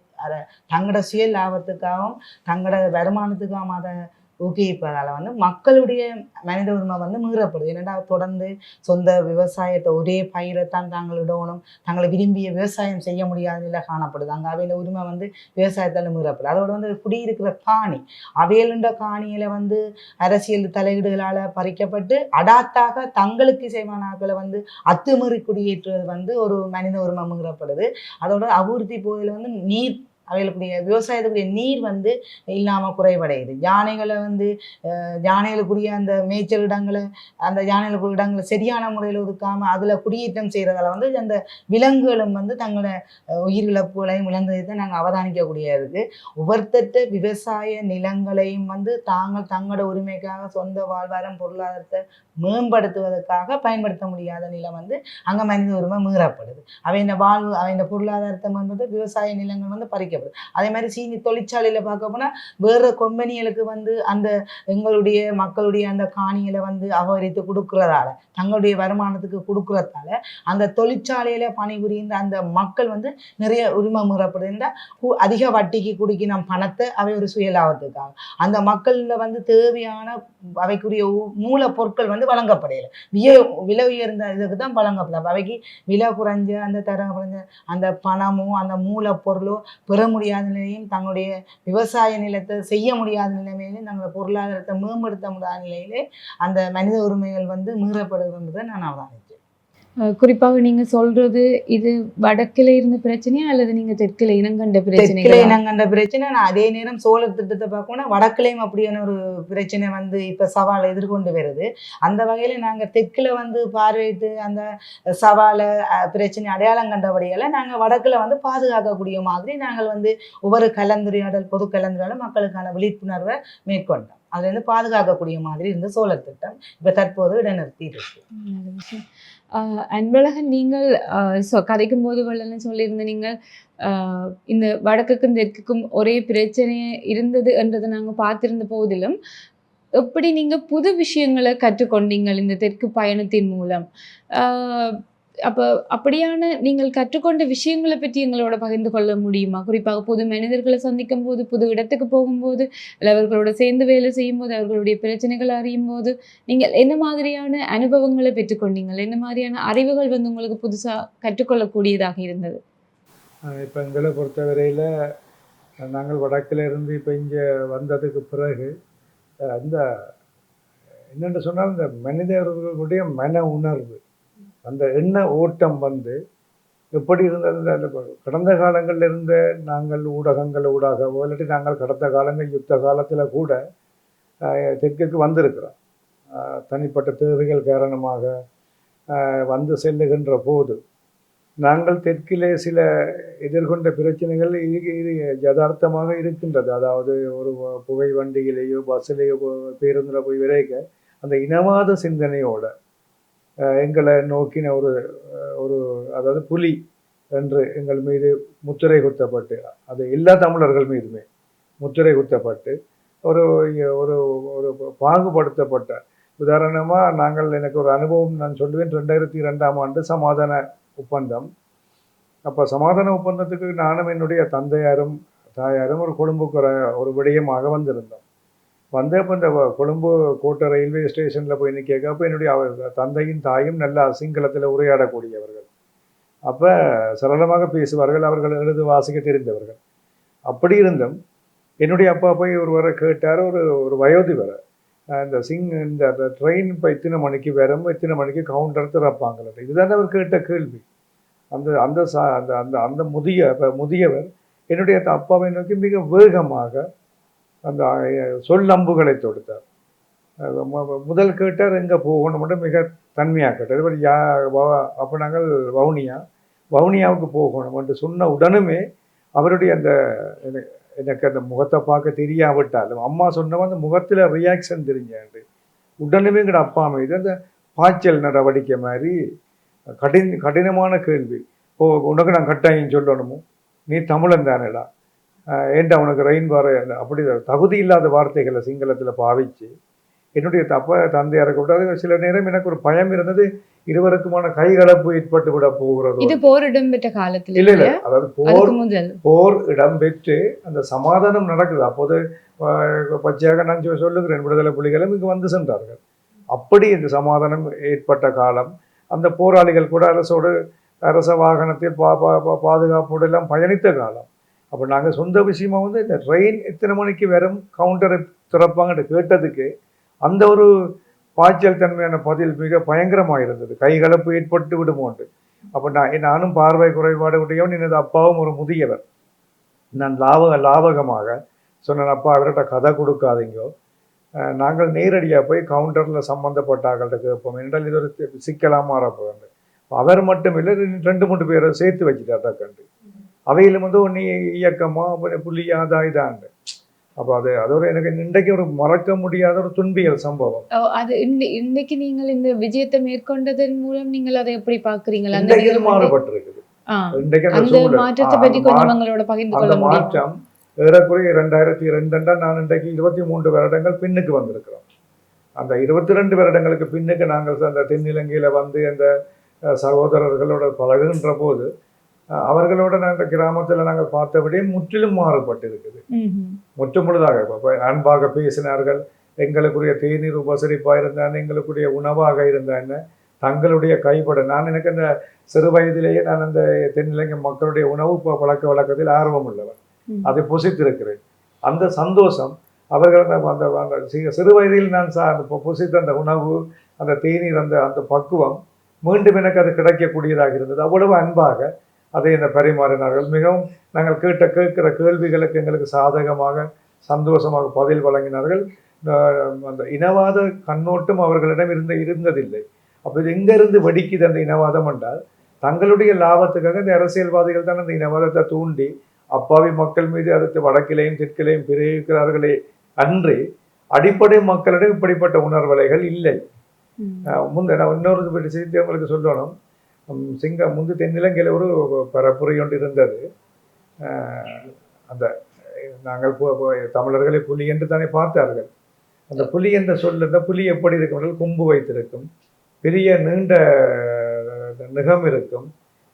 தங்களோட சுய லாபத்துக்காகவும் தங்களோட வருமானத்துக்காகவும் அதை ஊக்குவிப்பதால் வந்து மக்களுடைய மனித உரிமை வந்து மீறப்படுது. ஏன்னா தொடர்ந்து சொந்த விவசாயத்தை ஒரே பயிரைத்தான் தாங்களிடணும், தங்களை விரும்பிய விவசாயம் செய்ய முடியாத நிலை காணப்படுது. அங்கே அவையில உரிமை வந்து விவசாயத்தால் மீறப்படுது. அதோட வந்து குடியிருக்கிற காணி அவையலுண்ட காணியில வந்து அரசியல் தலையீடுகளால் பறிக்கப்பட்டு அடாத்தாக தங்களுக்கு செய்வானாக்களை வந்து அத்துமீறி குடியேற்றுவது வந்து ஒரு மனித உரிமை மீறப்படுது. அதோட அபிவிருத்தி போதில் வந்து நீர் அவைகளுக்குரிய விவசாயத்துக்குரிய நீர் வந்து இல்லாமல் குறைவடையுது. யானைகளை வந்து யானைகளுக்குரிய அந்த மேய்ச்சல் இடங்களை அந்த யானைகளுக்குரிய இடங்களை சரியான முறையில் ஒதுக்காமல் அதில் குடியேற்றம் செய்கிறதால வந்து அந்த விலங்குகளும் வந்து தங்களோட உயிரிழப்புகளையும் இழந்ததை தான் நாங்கள் அவதானிக்கக்கூடிய இருக்குது. ஒவ்வொருத்தட்ட விவசாய நிலங்களையும் வந்து தங்களோட உரிமைக்காக சொந்த வாழ்வாரம் பொருளாதாரத்தை மேம்படுத்துவதற்காக பயன்படுத்த முடியாத நிலம் வந்து அங்கே மனித உரிமை மீறப்படுது. அவையின் வாழ்வு அவையின் பொருளாதாரத்தை மேம்படுத்த விவசாய நிலங்கள் வந்து பறிக்க. அதே மாதிரி சீனி தொழிற்சாலையில பார்க்க போனா வேற கம்பெனிகளுக்கு வந்து அந்த எங்களுடைய மக்களுடைய அந்த காணிகளை வந்து அபகரித்து கொடுக்கறதால தங்களுடைய வருமானத்துக்கு கொடுக்கறதால அந்த தொழிற்சாலையில பணிபுரிந்த அந்த மக்கள் வந்து நிறைய உரிமை மீறப்படுகின்ற அதிக வட்டிக்கு குடிக்கிற பணத்தை அவை ஒரு சுயலாபத்துக்காக அந்த மக்கள்ல வந்து தேவையான அவைக்குரிய மூலப்பொருட்கள் வந்து வழங்கப்படையில விலை உயர்ந்த இதுக்கு தான் வழங்கப்படும். அவைக்கு விலை குறைஞ்ச அந்த தரம் குறைஞ்ச அந்த பணமோ அந்த மூலப்பொருளோ பெற முடியாத நிலையும் தங்களுடைய விவசாய நிலத்தை செய்ய முடியாத நிலைமையிலும் தங்களோட பொருளாதாரத்தை மேம்படுத்த முடியாத நிலையிலே அந்த மனித உரிமைகள் வந்து மீறப்படுகின்றதை நான் அவதானித்தேன். குறிப்பாக நீங்க சொல்றது இது வடக்கில இருந்த பிரச்சனையா அல்லது நீங்க தெற்கில இனங்கண்ட பிரச்சனை? இனங்கண்ட பிரச்சனை. நான் அதே நேரம் சோழர் திட்டத்தை பார்க்கணும் வடக்கிலையும் அப்படியான ஒரு பிரச்சனை வந்து இப்ப சவாலை எதிர்கொண்டு வருது. அந்த வகையில நாங்க தெற்குல வந்து பார்வையிட்டு அந்த சவாலை பிரச்சனை அடையாளம் கண்டபடியால நாங்க வடக்குல வந்து பாதுகாக்கக்கூடிய மாதிரி நாங்கள் வந்து ஒவ்வொரு கலந்துரையாடல் பொது கலந்துரையாடல் மக்களுக்கான விழிப்புணர்வை மேற்கொண்டோம். அதுலேருந்து பாதுகாக்கக்கூடிய மாதிரி இருந்த சோழர் திட்டம் இப்போ தற்போது இடைநிறுத்தி இருக்கு. நல்ல விஷயம். அன்பழகன், நீங்கள் கதைக்கும் போது வள்ளல்னு சொல்லியிருந்த நீங்கள் இந்த வடக்குக்கும் தெற்குக்கும் ஒரே பிரச்சனை இருந்தது என்றதை நாங்கள் பார்த்திருந்த போதிலும் எப்படி நீங்க புது விஷயங்களை கற்றுக்கொண்டீங்கள் இந்த தெற்கு பயணத்தின் மூலம்? அப்ப அப்படியான நீங்கள் கற்றுக்கொண்ட விஷயங்களை பற்றி எங்களோட பகிர்ந்து கொள்ள முடியுமா? குறிப்பாக புது மனிதர்களை சந்திக்கும் போது, புது இடத்துக்கு போகும்போது, இல்லை அவர்களோட சேர்ந்து வேலை செய்யும்போது, அவர்களுடைய பிரச்சனைகளை அறியும் போது, நீங்கள் என்ன மாதிரியான அனுபவங்களை பெற்றுக்கொண்டீங்கள்? என்ன மாதிரியான அறிவுகள் உங்களுக்கு புதுசா கற்றுக்கொள்ளக்கூடியதாக இருந்தது? இப்போ எங்களை பொறுத்தவரையில் நாங்கள் வடக்கில் இருந்து இப்போ இங்கே வந்ததுக்கு பிறகு அந்த என்னென்று சொன்னால் இந்த மனிதர்களுடைய மன உணர்வு, அந்த எண்ண ஓட்டம் எப்படி இருந்தது. அந்த கடந்த காலங்களில் இருந்த நாங்கள் ஊடகங்கள் ஊடாகவோ இல்லாட்டி நாங்கள் கடந்த காலங்கள் யுத்த காலத்தில் கூட தெற்குக்கு வந்திருக்கிறோம். தனிப்பட்ட தேவைகள் காரணமாக வந்து செல்லுகின்ற போது நாங்கள் தெற்கிலே சில எதிர்கொண்ட பிரச்சனைகள் இது யதார்த்தமாக இருக்கின்றது. அதாவது ஒரு புகை வண்டியிலேயோ பஸ்ஸிலேயோ பேருந்தில் போய் விரைக்க அந்த இனவாத சிந்தனையோட எங்களை நோக்கின ஒரு அதாவது புலி என்று எங்கள் மீது முத்திரை குத்தப்பட்டு, அது எல்லா தமிழர்கள் மீதுமே முத்திரை குத்தப்பட்டு ஒரு ஒரு ஒரு பாகுபடுத்தப்பட்ட உதாரணமாக எனக்கு ஒரு அனுபவம் நான் சொல்லுவேன். 2002ஆம் ஆண்டு சமாதான ஒப்பந்தம். அப்போ சமாதான ஒப்பந்தத்துக்கு நானும் என்னுடைய தந்தையாரும் தாயாரும் ஒரு கொழும்புக்கு ஒரு விடயமாக வந்திருந்தோம். அப்போ இந்த கொழும்பு கோட்டை ரயில்வே ஸ்டேஷனில் போய் நிற்க அப்போ என்னுடைய தந்தையும் தாயும் நல்லா சிங்களத்தில் உரையாடக்கூடியவர்கள். அப்போ சரளமாக பேசுவார்கள், அவர்கள் எழுது வாசிக்க தெரிந்தவர்கள். அப்படி இருந்தும் என்னுடைய அப்பா போய் ஒருவரை கேட்டார், ஒரு வயோதிபரை, இந்த ட்ரெயின் இப்போ இத்தனை மணிக்கு வரும், இத்தனை மணிக்கு கவுண்டர் திறப்பாங்கள. இதுதான் அவர் கேட்ட கேள்வி. அந்த அந்த அந்த அந்த அந்த முதியவர் என்னுடைய அப்பாவை நோக்கி மிக வேகமாக அந்த சொல்லம்புகளை தொடுத்தார். முதல் கேட்டார் எங்கே போகணும் மட்டும் மிக தன்மையாக கேட்டார். இவர் அப்போ நாங்கள் வவுனியாவுக்கு போகணும் என்று சொன்ன உடனுமே அவருடைய அந்த எனக்கு அந்த முகத்தை பார்க்க தெரியாவிட்டாலும் அம்மா சொன்னவன் அந்த முகத்தில் ரியாக்ஷன் தெரிஞ்சாண்டு உடனே எங்கட அப்பா மீது அந்த பாய்ச்சல் நடவடிக்கை மாதிரி கடினமான கேள்வி. உனக்கு நான் கட்டாயம் சொல்லணுமோ, நீ தமிழன் தானேடா, ஏன்டா உனக்கு ரெயின் வர, அப்படி தகுதி இல்லாத வார்த்தைகளை சிங்களத்தில் பாவிச்சு என்னுடைய தந்தையாரை கூப்பிட்டு சில நேரம் எனக்கு ஒரு பயம் இருந்தது, இருவருக்குமான கைகலப்பு ஏற்பட்டு விட போகிறது. இது போர் இடம்பெற்ற காலத்தில் இல்லை இல்லை, அதாவது போர் இடம்பெற்று அந்த சமாதானம் நடக்குது. அப்போது பச்சையாக நான் சொல்லுகிறேன், விடுதலை புலிகளும் இங்கு வந்து சென்றார்கள். அப்படி இந்த சமாதானம் ஏற்பட்ட காலம், அந்த போராளிகள் கூட அரச வாகனத்தில் பாதுகாப்போடு எல்லாம் பயணித்த காலம். அப்போ நாங்கள் சொந்த விஷயமா இந்த ட்ரெயின் எத்தனை மணிக்கு வரும், கவுண்டரை திறப்பாங்கன்னு கேட்டதுக்கு அந்த ஒரு பாய்ச்சல் தன்மையான பதில் மிக பயங்கரமாக இருந்தது. கைகலப்பு ஏற்பட்டு விடுமோண்டு. அப்போ நானும் பார்வை குறைபாடு உடையவன், எனது அப்பாவும் ஒரு முதியவர். நான் லாபகமாக சொன்னேன், அப்பா அவர்கிட்ட கதை கொடுக்காதீங்கோ, நாங்கள் நேரடியாக போய் கவுண்டரில் சம்மந்தப்பட்டார்கள்ட்ட கேட்போம் என்றால் இது ஒரு சிக்கலாக மாறப்போகுது. அவர் மட்டும் இல்லை, 2-3 பேரை சேர்த்து வச்சுட்டாட்டா கண்டு அவையிலும் நீ இயக்கமா புள்ளியாதா இதாண்டு. அப்போ அதோட எனக்கு இன்றைக்கு ஒரு மறக்க முடியாத ஒரு துன்பியல் சம்பவம். அது இன்னைக்கு நீங்கள் இந்த விஜயத்தை மேற்கொண்டதன் மூலம் நீங்கள் அதை எப்படி பார்க்குறீங்களா? இன்றைக்கு மாறுபட்டிருக்குது. இன்றைக்கு அந்த மாற்றத்தை பற்றி கொஞ்சம் உங்களோட பகிர்ந்து கொள்ள முடியும்? மாற்றம் ஏறக்குறைய 2002 நான் இன்றைக்கு 23 வருடங்கள் பின்னுக்கு வந்திருக்கிறோம். அந்த 22 வருடங்களுக்கு பின்னுக்கு நாங்கள் அந்த தென்னிலங்கையில் அந்த சகோதரர்களோட பழகுகின்ற போது அவர்களோட நாங்கள் கிராமத்தில் நாங்கள் பார்த்தபடியே முற்றிலும் மாறுபட்டு இருக்குது. முற்றுமுழுதாக இப்போ அன்பாக பேசினார்கள், எங்களுக்குரிய தேநீர் உபசரிப்பாக இருந்தான்னு, எங்களுக்குரிய உணவாக இருந்தான்னு, தங்களுடைய கைப்பட எனக்கு அந்த சிறு வயதிலேயே நான் அந்த தென்னிலங்கை மக்களுடைய உணவு பழக்க வழக்கத்தில் ஆர்வம் உள்ளவர், அதை புசித்திருக்கிறேன். அந்த சந்தோஷம் அவர்கள் அந்த சிறு வயதில் நான் புசித்த அந்த உணவு, அந்த தேநீர், அந்த பக்குவம் மீண்டும் எனக்கு அது கிடைக்கக்கூடியதாக இருந்தது. அவ்வளவு அன்பாக அதை பரிமாறினார்கள். மிகவும் நாங்கள் கேட்கிற கேள்விகளுக்கு எங்களுக்கு சாதகமாக சந்தோஷமாக பதில் வழங்கினார்கள். அந்த இனவாத கண்ணோட்டம் அவர்களிடம் இருந்ததில்லை. அப்போ இது எங்கிருந்து வெடிக்குது அந்த இனவாதம் என்றால், தங்களுடைய லாபத்துக்காக இந்த அரசியல்வாதிகள் தான் அந்த இனவாதத்தை தூண்டி அப்பாவி மக்கள் மீது அடுத்து வடக்கிலையும் தெற்கிலையும் பிரயோகிக்கிறார்களே அன்றி அடிப்படை மக்களிடம் இப்படிப்பட்ட உணர்வலைகள் இல்லை. ம். நான் இன்னொரு செய்தி உங்களுக்கு சொல்லணும். முந்து தென்னிலங்கையில் ஒரு பரப்புரை ஒன்று இருந்தது. அந்த நாங்கள் தமிழர்களை புலி என்று தானே பார்த்தார்கள். அந்த புலி என்ற இந்த புலி எப்படி இருக்கும்? கொம்பு வைத்திருக்கும், பெரிய நீண்ட நிகம் இருக்கும்,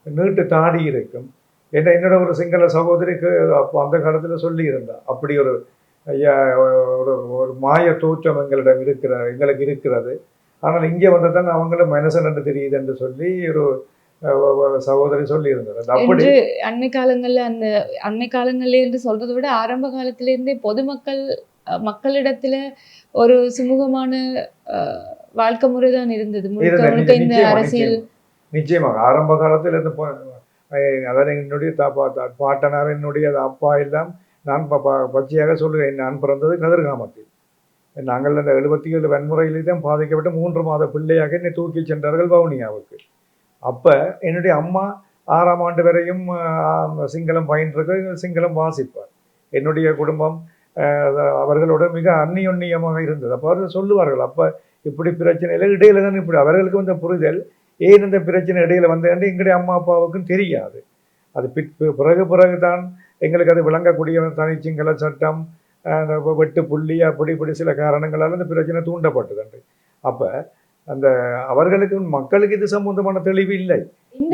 நீட்டு தாடி இருக்கும். என்னோட ஒரு சிங்கள சகோதரிக்கு அப்போ அந்த காலத்தில் சொல்லி இருந்தா அப்படி ஒரு ஒரு மாய தோற்றம் எங்களுக்கு இருக்கிறது. ஆனால் இங்கே வந்ததான் அவங்களும் மனுஷன் என்று தெரியுது என்று சொல்லி ஒரு சகோதரி சொல்லி இருந்தது. அப்படி அண்மை காலங்கள்ல என்று சொல்றதை விட ஆரம்ப காலத்திலிருந்தே மக்களிடத்துல ஒரு சுமூகமான வாழ்க்கை முறை தான் இருந்தது. இந்த அரசியல் நிச்சயமாக ஆரம்ப காலத்தில் இருந்து அதாவது என்னுடைய பாட்டனார், என்னுடைய அப்பா எல்லாம் நான் பச்சையாக சொல்லுவேன். நான் பிறந்தது கதிர்காமத்தில். நாங்கள் அந்த 77 வன்முறையிலே தான் பாதிக்கப்பட்ட 3 மாத பிள்ளையாக என்னை தூக்கி சென்றார்கள் வவுனியாவுக்கு. அப்போ என்னுடைய அம்மா 6ஆம் ஆண்டு வரையும் சிங்களம் பயின்றிருக்க, சிங்களம் வாசிப்பார். என்னுடைய குடும்பம் அவர்களோட மிக அந்நியொன்னியமாக இருந்தது. அப்போ அவர்கள் சொல்லுவார்கள், அப்போ இப்படி பிரச்சனையில் இடையில தான் இப்படி அவர்களுக்கு வந்த புரிதல் ஏன் இந்த பிரச்சனை இடையில வந்தேன்னு எங்களுடைய அம்மா அப்பாவுக்கும் தெரியாது. அது பிறகு தான் எங்களுக்கு அது விளங்கக்கூடிய தனிச்சிங்கள சட்டம், வெட்டு புள்ளி அப்படி சில காரணங்களால் அந்த பிரச்சனை தூண்டப்பட்டது. அப்போ அந்த அவர்களுக்கு மக்களுக்கு இது சம்பந்தமான தெளிவு இல்லை.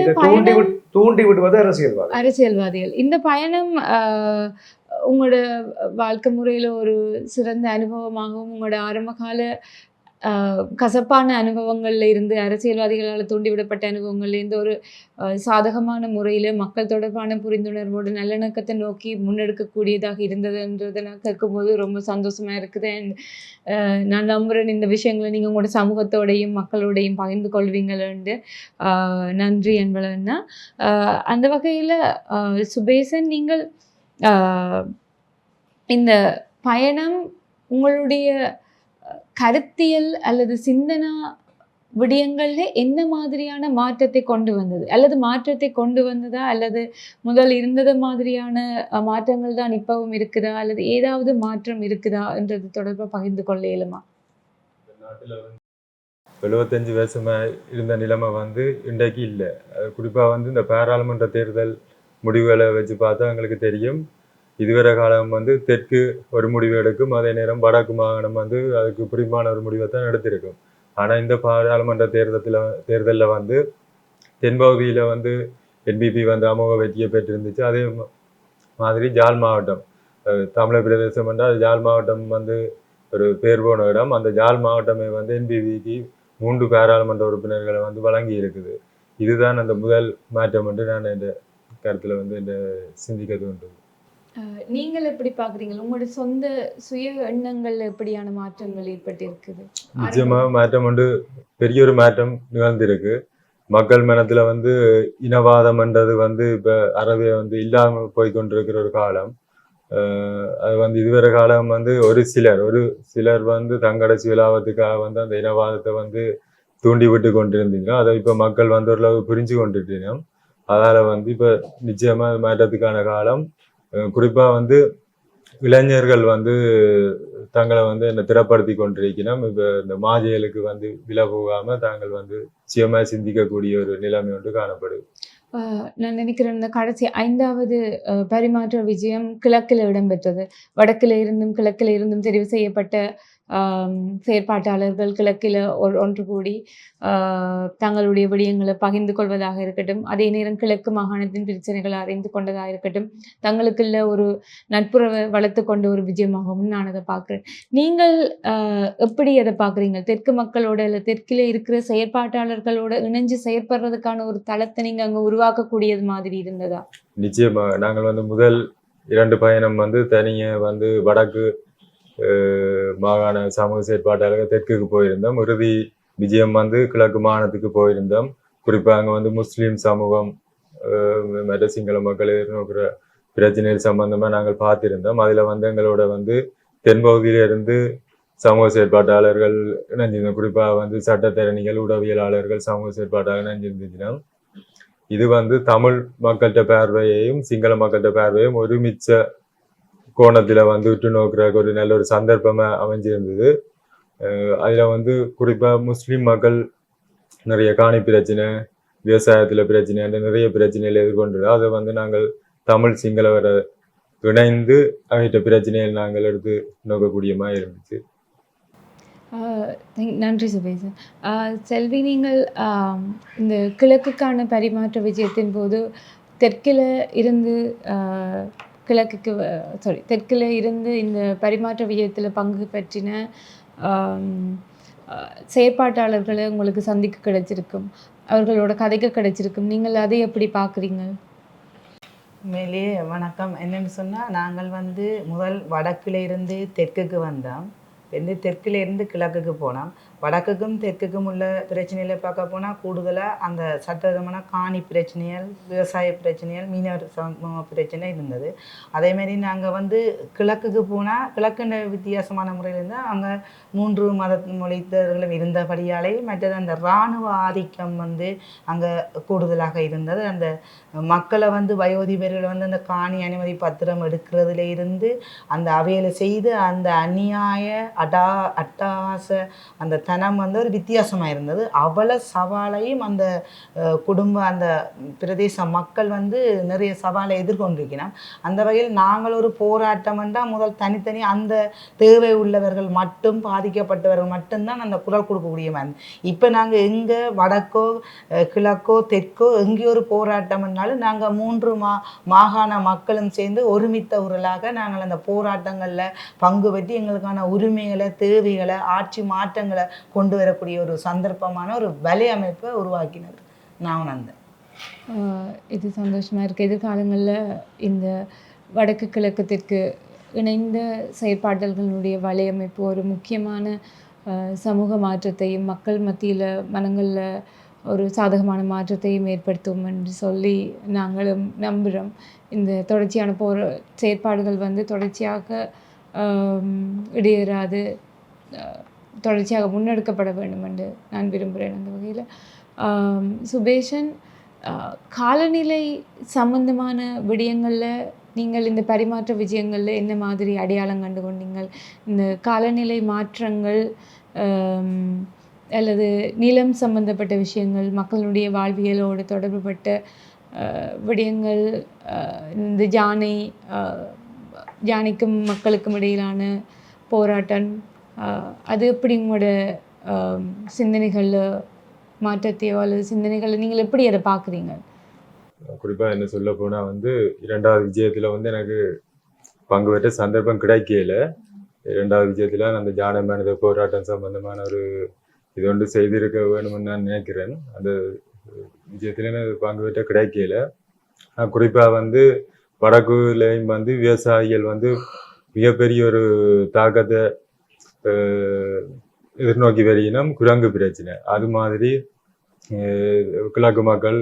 இதை தூண்டி விடுவது அரசியல்வாதிகள். இந்த பயணம் உங்களோட வாழ்க்கை முறையில ஒரு சிறந்த அனுபவமாகவும் உங்களோட ஆரம்பகால கசப்பான அனுபவங்கள்ல இருந்து, அரசியல்வாதிகளால் தூண்டிவிடப்பட்ட அனுபவங்கள்ல இருந்து ஒரு சாதகமான முறையில மக்கள் தொடர்பான புரிந்துணர்வோடு நல்லிணக்கத்தை நோக்கி முன்னெடுக்கக்கூடியதாக இருந்ததுன்றதை நான் கேட்கும்போது ரொம்ப சந்தோஷமா இருக்குது. அண்ட் நான் நம்புறேன் இந்த விஷயங்களை நீங்கள் உங்களோட சமூகத்தோடையும் மக்களோடையும் பகிர்ந்து கொள்வீங்களேன்னு. நன்றி என்பலன்னா. அந்த வகையில் சுபேசன், நீங்கள் இந்த பயணம் உங்களுடைய கருத்தியல் அல்லது சிந்தனா விடயங்கள்ல என்ன மாதிரியான மாற்றத்தை கொண்டு வந்தது, அல்லது மாற்றத்தை கொண்டு வந்ததா, அல்லது முதல் இருந்தது மாதிரியான மாற்றங்கள் தான் இப்பவும் இருக்குதா, அல்லது ஏதாவது மாற்றம் இருக்குதா என்றது தொடர்பாக பகிர்ந்து கொள்ள இயலுமா? 75 வருஷமா இருந்த நிலைமை இன்றைக்கு இல்லை. குறிப்பாக இந்த பாராளுமன்ற தேர்தல் முடிவுகளை வச்சு பார்த்தா எங்களுக்கு தெரியும். இதுவரை காலம் தெற்கு ஒரு முடிவு எடுக்கும், அதே நேரம் வடக்கு மாகாணம் அதுக்கு பிரிமான ஒரு முடிவை தான் எடுத்திருக்கும். ஆனால் இந்த பாராளுமன்ற தேர்தலில் தென்பகுதியில் என்பிபி அமோக வெற்றியை பெற்றிருந்துச்சு. அதே மாதிரி ஜாழ் மாவட்டம், தமிழர் பிரதேசம் என்றால் ஜாழ் மாவட்டம் ஒரு பேர் போன இடம். அந்த ஜாழ் மாவட்டமே என்பிபிக்கு 3 பாராளுமன்ற உறுப்பினர்களை வழங்கி இருக்குது. இதுதான் அந்த முதல் மாற்றம் என்று நான் இந்த கருத்தில் இந்த சிந்திக்க தோன்றுது. நீங்கள் எப்படி பார்க்குறீங்க? உங்களோட சொந்த சுய எண்ணங்கள்ல எப்படியான மாற்றங்கள் ஏற்பட்டிருக்குது? நிச்சயமாக மாற்றம் பெரிய ஒரு மாற்றம் நிகழ்ந்திருக்கு. மக்கள் மனத்துல இனவாதம் என்றது இப்ப அறவே இல்லாம போய்கொண்டிருக்கிற ஒரு காலம். அது இதுவரை காலம் ஒரு சிலர் தங்கட சுயலாபத்துக்காக அந்த இனவாதத்தை தூண்டி விட்டு கொண்டிருந்தீங்க. அதை இப்ப மக்கள் ஓரளவு புரிஞ்சு கொண்டிருக்கீங்க. அதால இப்ப நிச்சயமா மாற்றத்துக்கான காலம். குறிப்பா இளைஞர்கள் தங்களை என்ன திறப்படுத்தி கொண்டிருக்கணும். இப்ப இந்த மாஜைகளுக்கு விலை போகாம தாங்கள் சுயமா சிந்திக்கக்கூடிய ஒரு நிலைமை ஒன்று காணப்படுது. நான் நினைக்கிறேன் இந்த கடைசி 5வது பரிமாற்ற விஜயம் கிழக்கில் இடம்பெற்றது. வடக்கில் இருந்தும் கிழக்கில் இருந்தும் தெரிவு செய்யப்பட்ட செயற்பாட்டாளர்கள் கிழக்கில் ஒன்று கூடி தங்களுடைய விடயங்களை பகிர்ந்து கொள்வதாக இருக்கட்டும், அதே நேரம் கிழக்கு மாகாணத்தின் பிரச்சனைகளை அறிந்து கொண்டதாக இருக்கட்டும், தங்களுக்குள்ள ஒரு நட்புறவை வளர்த்து கொண்ட ஒரு விஜயமாகவும் நான் அதை பார்க்குறேன். நீங்கள் எப்படி அதை பார்க்குறீங்க? தெற்கு மக்களோட இல்லை தெற்கில் இருக்கிற செயற்பாட்டாளர்களோட இணைஞ்சு செயற்படுறதுக்கான ஒரு தளத்தை நீங்கள் அங்கே உருவாக்கக்கூடியது மாதிரி இருந்ததா? நிச்சயமாக. நாங்கள் முதல் 2 பயணம் தனியே வடக்கு மாகாண சமூக செயற்பாட்டாளர்கள் தெற்குக்கு போயிருந்தோம். இறுதி விஜயம் கிழக்கு மாகாணத்துக்கு போயிருந்தோம். குறிப்பாக அங்கே முஸ்லீம் சமூகம் மற்ற சிங்கள மக்கள் இருக்கிற பிரச்சனைகள் சம்பந்தமா நாங்கள் பார்த்திருந்தோம். அதுல எங்களோட தென்பகுதியிலிருந்து சமூக செயற்பாட்டாளர்கள் இணைஞ்சிருந்தோம். குறிப்பாக சட்டத்தரணிகள், உடவியலாளர்கள், சமூக செயற்பாட்டாளர்கள் இணைஞ்சிருந்துச்சுன்னா இது தமிழ் மக்கள்கிட்ட பார்வையையும் சிங்கள மக்கள்கிட்ட பார்வையும் ஒருமிச்ச கோணத்தில் வந்து உற்று நோக்கிறதுக்கு ஒரு நல்ல ஒரு சந்தர்ப்பமாக அமைஞ்சிருந்தது. அதில் வந்து குறிப்பாக முஸ்லீம் மக்கள் நிறைய காணி பிரச்சனை, விவசாயத்தில் பிரச்சனை, அந்த நிறைய பிரச்சனைகள் எதிர்கொண்டு அதை வந்து நாங்கள் தமிழ் சிங்களவரை இணைந்து அவற்ற பிரச்சனையை நாங்கள் எடுத்து நோக்கக்கூடியமாக இருந்துச்சு. நன்றி சுபேசன். செல்வி, நீங்கள் இந்த கிழக்குக்கான பரிமாற்ற விஜயத்தின் போது தெற்கில் இருந்து கிழக்குக்கு தெற்கில் இருந்து இந்த பரிமாற்ற விஜயத்தில் பங்கு பற்றின செயற்பாட்டாளர்களை உங்களுக்கு சந்திக்க கிடைச்சிருக்கும், அவர்களோட கதைக்கு கிடைச்சிருக்கும். நீங்கள் அதை எப்படி பார்க்குறீங்க? உண்மையிலேயே வணக்கம். என்னென்னு சொன்னால், நாங்கள் வந்து முதல் வடக்கில் இருந்து தெற்குக்கு வந்தோம். தெற்கில் இருந்து கிழக்குக்கு போனோம். வடக்குக்கும் தெற்குக்கும் உள்ள பிரச்சனைகளை பார்க்க போனால் கூடுதலாக அந்த சட்டவிதமான காணி பிரச்சனைகள், விவசாய பிரச்சனைகள், மீனவர் பிரச்சனை இருந்தது. அதேமாரி நாங்கள் வந்து கிழக்குக்கு போனால் கிழக்குன்ற வித்தியாசமான முறையில் இருந்தால் அங்கே 3 மத மொழித்தவர்களும் இருந்தபடியாலே மற்றது அந்த இராணுவ ஆதிக்கம் வந்து அங்கே கூடுதலாக இருந்தது. அந்த மக்களை வந்து வயோதிபர்களை வந்து அந்த காணி அனுமதி பத்திரம் எடுக்கிறதுல இருந்து அந்த அவையில் செய்து அந்த அநியாய அட்டகாச அந்த தனம் வந்து ஒரு வித்தியாசமாக இருந்தது. அவ்வளோ சவாலையும் அந்த அந்த பிரதேச மக்கள் வந்து நிறைய சவாலை எதிர்கொண்டிருக்கிறோம். அந்த வகையில் நாங்கள் ஒரு போராட்டம் என்றால் முதல் தனித்தனி அந்த தேவை உள்ளவர்கள் மட்டும், பாதிக்கப்பட்டவர்கள் மட்டும்தான் அந்த குரல் கொடுக்கக்கூடிய மாதிரி. இப்போ நாங்கள் எங்கே வடக்கோ கிழக்கோ தெற்கோ எங்கேயோ ஒரு போராட்டம்னாலும் நாங்கள் 3 மாகாண மக்களும் சேர்ந்து ஒருமித்த உரலாக நாங்கள் அந்த போராட்டங்களில் பங்கு பெற்று எங்களுக்கான உரிமைகளை, தேவைகளை, ஆட்சி மாற்றங்களை கொண்டு வரக்கூடிய ஒரு சந்தர்ப்பமான ஒரு வலையமைப்பை உருவாக்கினது நான் உணர்ந்தேன். இது சந்தோஷமாக இருக்குது. எதிர்காலங்களில் இந்த வடக்கு கிழக்கு தெற்கு இணைந்த செயற்பாடுகளுடைய வலையமைப்பு ஒரு முக்கியமான சமூக மாற்றத்தையும் மக்கள் மத்தியில் மனங்களில் ஒரு சாதகமான மாற்றத்தையும் ஏற்படுத்தும் என்று சொல்லி நாங்களும் நம்புகிறோம். இந்த தொடர்ச்சியான செயற்பாடுகள் வந்து தொடர்ச்சியாக இடையேறாது தொடர்ச்சியாக முன்னெடுக்கப்பட வேண்டும் என்று நான் விரும்புகிறேன். அந்த வகையில் சுபேஷன், காலநிலை சம்பந்தமான விடயங்களில் நீங்கள் இந்த பரிமாற்ற விஜயங்களில் என்ன மாதிரி அடையாளம் கண்டு கொண்டீங்கள்? இந்த காலநிலை மாற்றங்கள் அல்லது நிலம் சம்பந்தப்பட்ட விஷயங்கள், மக்களுடைய வாழ்வியலோடு தொடர்புபட்ட விடயங்கள், இந்த ஜானைக்கும் மக்களுக்கும் இடையிலான போராட்டம், அது எப்படி உங்களோட சிந்தனைகளில் மாற்றத்தையோ அல்லது சிந்தனைகளை நீங்கள் எப்படி அதை பார்க்குறீங்க? குறிப்பாக என்ன சொல்ல போனால் வந்து 2வது விஜயத்தில் வந்து எனக்கு பங்கு பெற்ற சந்தர்ப்பம் கிடைக்கல. 2வது விஜயத்தில் அந்த ஜான மனித போராட்டம் சம்பந்தமான ஒரு இது ஒன்று செய்திருக்க வேணும்னு நான் நினைக்கிறேன். அந்த விஜயத்தில் எனக்கு பங்கு பெற்ற கிடைக்கல. குறிப்பாக வந்து வடக்குலையும் வந்து விவசாயிகள் வந்து மிகப்பெரிய ஒரு தாக்கத்தை எதிர்நோக்கி வருகினோம். குரங்கு பிரச்சனை அது மாதிரி கிழக்கு மக்கள்,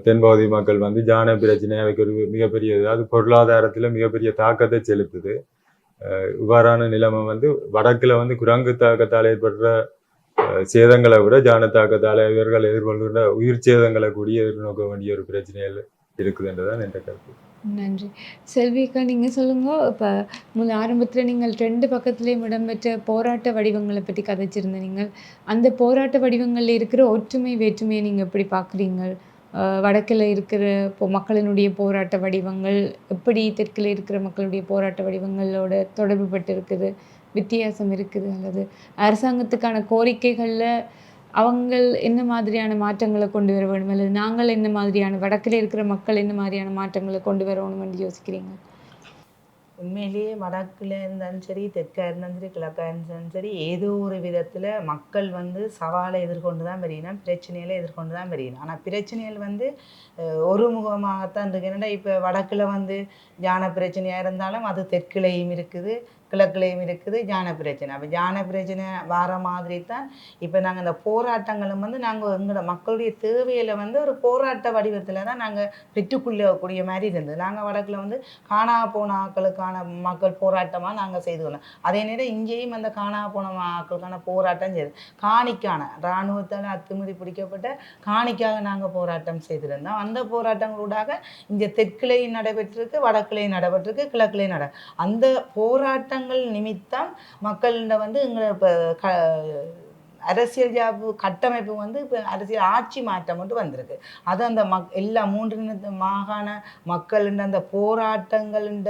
தென்பகுதி மக்கள் வந்து ஜான பிரச்சனை அவைக்கு ஒரு மிகப்பெரிய, அதாவது பொருளாதாரத்தில் மிகப்பெரிய தாக்கத்தை செலுத்துது. இவ்வாறான நிலைமை வந்து வடக்கில் வந்து குரங்கு தாக்கத்தால் ஏற்படுற சேதங்களை விட ஜான தாக்கத்தால் இவர்கள் எதிர்கொள்கிற உயிர் சேதங்களை கூடிய எதிர்நோக்க வேண்டிய ஒரு பிரச்சனைகள் இருக்குதுன்றதான் என்ற கருத்து. நன்றி. செல்விக்கா, நீங்கள் சொல்லுங்கள். இப்போ ஆரம்பத்தில் நீங்கள் 2 பக்கத்துலேயும் இடம்பெற்ற போராட்ட வடிவங்களை பற்றி கதைச்சிருந்த நீங்கள், அந்த போராட்ட வடிவங்களில் இருக்கிற ஒற்றுமை வேற்றுமையை நீங்கள் எப்படி பார்க்குறீங்க? வடக்கில் இருக்கிற மக்களினுடைய போராட்ட வடிவங்கள் எப்படி தெற்கில் இருக்கிற மக்களுடைய போராட்ட வடிவங்களோட தொடர்பு பட்டு இருக்குது, வித்தியாசம் இருக்குது, அல்லது அரசாங்கத்துக்கான கோரிக்கைகளில் அவங்கள் என்ன மாதிரியான மாற்றங்களை கொண்டு வர வேணும், அல்லது நாங்கள் என்ன மாதிரியான வடக்கில் இருக்கிற மக்கள் என்ன மாதிரியான மாற்றங்களை கொண்டு வரணும்னு யோசிக்கிறீங்க? உண்மையிலேயே வடக்கில் இருந்தாலும் சரி, தெற்காக இருந்தாலும் சரி, கிழக்காக இருந்தாலும் சரி, ஏதோ ஒரு விதத்தில் மக்கள் வந்து சவாலை எதிர்கொண்டு தான் வரையணும், பிரச்சனைகளை எதிர்கொண்டு தான் வரையணும். ஆனால் பிரச்சனைகள் வந்து ஒரு முகமாகத்தான் இருக்கு. என்னென்னா இப்போ வடக்கில் வந்து ஞான பிரச்சனையாக இருந்தாலும் அது தெற்கிலையும் இருக்குது, கிழக்குலேயும் இருக்குது ஞான பிரச்சனை. அப்போ ஞான பிரச்சனை வார மாதிரி தான் இப்போ நாங்கள் இந்த போராட்டங்களும் வந்து நாங்கள் எங்களோட மக்களுடைய தேவையில் வந்து ஒரு போராட்ட வடிவத்தில் தான் நாங்கள் பெற்றுக்கொள்ளக்கூடிய மாதிரி இருந்தது. நாங்கள் வடக்கில் வந்து காணா போன ஆக்களுக்கான மக்கள் போராட்டமாக நாங்கள் செய்துக்கொள்ளோம். அதே நேரம் இங்கேயும் அந்த காணா போன ஆக்களுக்கான போராட்டம் செய்து காணிக்கான இராணுவத்தால் அத்துமீறி பிடிக்கப்பட்ட காணிக்காக நாங்கள் போராட்டம் செய்திருந்தோம். அந்த போராட்டங்களூடாக இங்கே தெற்கிலேயும் நடைபெற்றிருக்கு, வடக்கிலேயும் நடைபெற்றிருக்கு, கிழக்கிலேயும் அந்த போராட்டங்கள் நிமித்தம் மக்களிட வந்து எங்களை இப்போ அரசியல் ஜாப்பு கட்டமைப்பு வந்து இப்போ அரசியல் ஆட்சி மாற்றம் மட்டும் வந்திருக்கு. அது அந்த எல்லா 3 மாகாண மக்களின் அந்த போராட்டங்களின்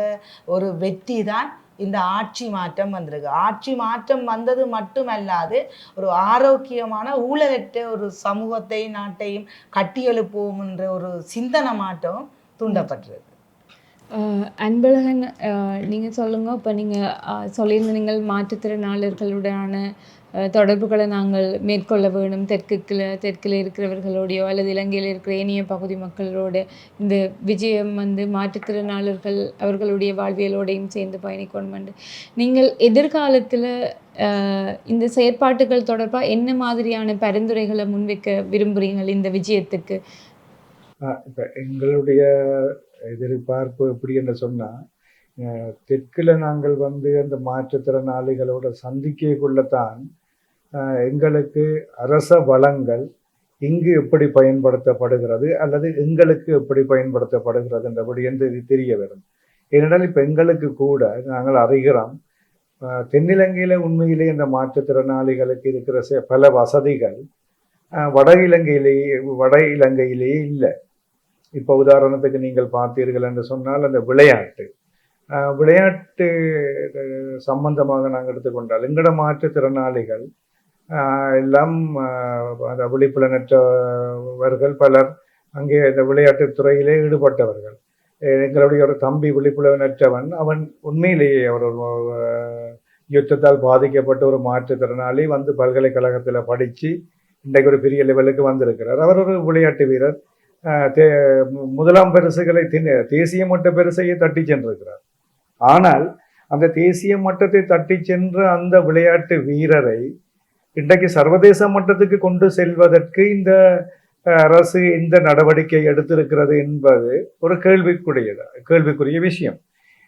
ஒரு வெற்றி தான் இந்த ஆட்சி மாற்றம் வந்திருக்கு. ஆட்சி மாற்றம் வந்தது மட்டுமல்லாது ஒரு ஆரோக்கியமான ஊழலற்ற ஒரு சமூகத்தையும் நாட்டையும் கட்டியெழுப்புவோம் என்ற ஒரு சிந்தனை மாற்றமும் தூண்டப்பட்டிருக்கு. அன்பழகன், நீங்கள் சொல்லுங்க. இப்போ நீங்கள் சொல்லியிருந்த நீங்கள் மாற்றுத்திறனாளர்களுடனான தொடர்புகளை நாங்கள் மேற்கொள்ள வேணும், தெற்கில் இருக்கிறவர்களோடையோ அல்லது இலங்கையில் இருக்கிற ஏனைய பகுதி மக்களோட இந்த விஜயம் வந்து மாற்றுத்திறனாளர்கள் அவர்களுடைய வாழ்வியலோடையும் சேர்ந்து பயணிக்கணும். நீங்கள் எதிர்காலத்தில் இந்த செயற்பாட்டுகள் தொடர்பாக என்ன மாதிரியான பரிந்துரைகளை முன்வைக்க விரும்புகிறீங்கள் இந்த விஜயத்துக்கு? இப்போ எங்களுடைய எதிர்பார்ப்பு எப்படி என்று சொன்னால், தெற்கில் நாங்கள் வந்து அந்த மாற்றுத்திறனாளிகளோட சந்திக்கக்குள்ளத்தான் எங்களுக்கு அரச வளங்கள் இங்கு எப்படி பயன்படுத்தப்படுகிறது அல்லது எங்களுக்கு எப்படி பயன்படுத்தப்படுகிறதுன்றபடி என்று தெரிய வரும். ஏனென்றால் இப்போ எங்களுக்கு கூட நாங்கள் அறிகிறோம், தென்னிலங்கையில் உண்மையிலே இந்த மாற்றுத்திறனாளிகளுக்கு இருக்கிற பல வசதிகள் வட இலங்கையிலேயே இல்லை. இப்போ உதாரணத்துக்கு நீங்கள் பார்த்தீர்கள் என்று சொன்னால் அந்த விளையாட்டு சம்பந்தமாக நாங்கள் எடுத்துக்கொண்டால் எங்கட மாற்றுத்திறனாளிகள் எல்லாம் அந்த விழிப்புலனற்றவர்கள் பலர் அங்கே இந்த விளையாட்டுத் துறையிலே ஈடுபட்டவர்கள். எங்களுடைய ஒரு தம்பி விழிப்புலனற்றவன், அவன் உண்மையிலேயே அவர் யுத்தத்தால் பாதிக்கப்பட்ட ஒரு மாற்றுத்திறனாளி வந்து பல்கலைக்கழகத்தில் படித்து இன்றைக்கு ஒரு பெரிய லெவலுக்கு வந்திருக்கிறார். அவர் ஒரு விளையாட்டு வீரர். முதலாம் பரிசுகளை தேசிய மட்ட பரிசையை தட்டி சென்றிருக்கிறார். ஆனால் அந்த தேசிய மட்டத்தை தட்டி சென்ற அந்த விளையாட்டு வீரரை இன்றைக்கு சர்வதேச மட்டத்துக்கு கொண்டு செல்வதற்கு இந்த அரசு இந்த நடவடிக்கை எடுத்திருக்கிறது என்பது ஒரு கேள்விக்குரிய விஷயம்.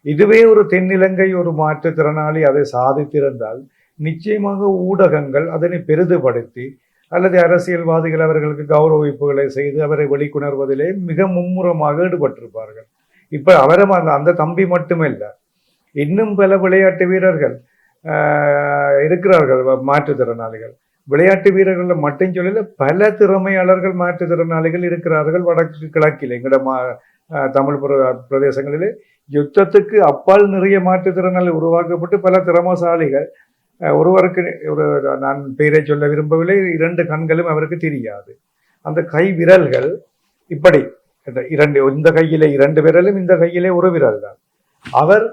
இதுவே ஒரு தென்னிலங்கை ஒரு மாற்றுத்திறனாளி அதை சாதித்திருந்தால் நிச்சயமாக ஊடகங்கள் அதனை பெரிதுபடுத்தி அல்லது அரசியல்வாதிகள் அவர்களுக்கு கௌரவிப்புகளை செய்து அவரை வெளிக்கொணர்வதிலே மிக மும்முரமாக ஈடுபட்டிருப்பார்கள். இப்போ அவரை அந்த தம்பி மட்டுமில்லை, இன்னும் பல விளையாட்டு வீரர்கள் இருக்கிறார்கள் மாற்றுத்திறனாளிகள். விளையாட்டு வீரர்கள் மட்டும் சொல்லல, பல திறமையாளர்கள் மாற்றுத்திறனாளிகள் இருக்கிறார்கள் வடக்கு கிழக்கில். எங்கட தமிழ் பிரதேசங்களிலே யுத்தத்துக்கு அப்பால் நிறைய மாற்றுத்திறனாளி உருவாக்கப்பட்டு பல திறமசாலிகள். ஒருவருக்கு நான் பெயரை சொல்ல விரும்பவில்லை, 2 கண்களும் அவருக்கு தெரியாது. அந்த கை விரல்கள் இப்படி இந்த கையிலே 2 விரலும் இந்த கையிலே ஒரு விரல் தான். அவர்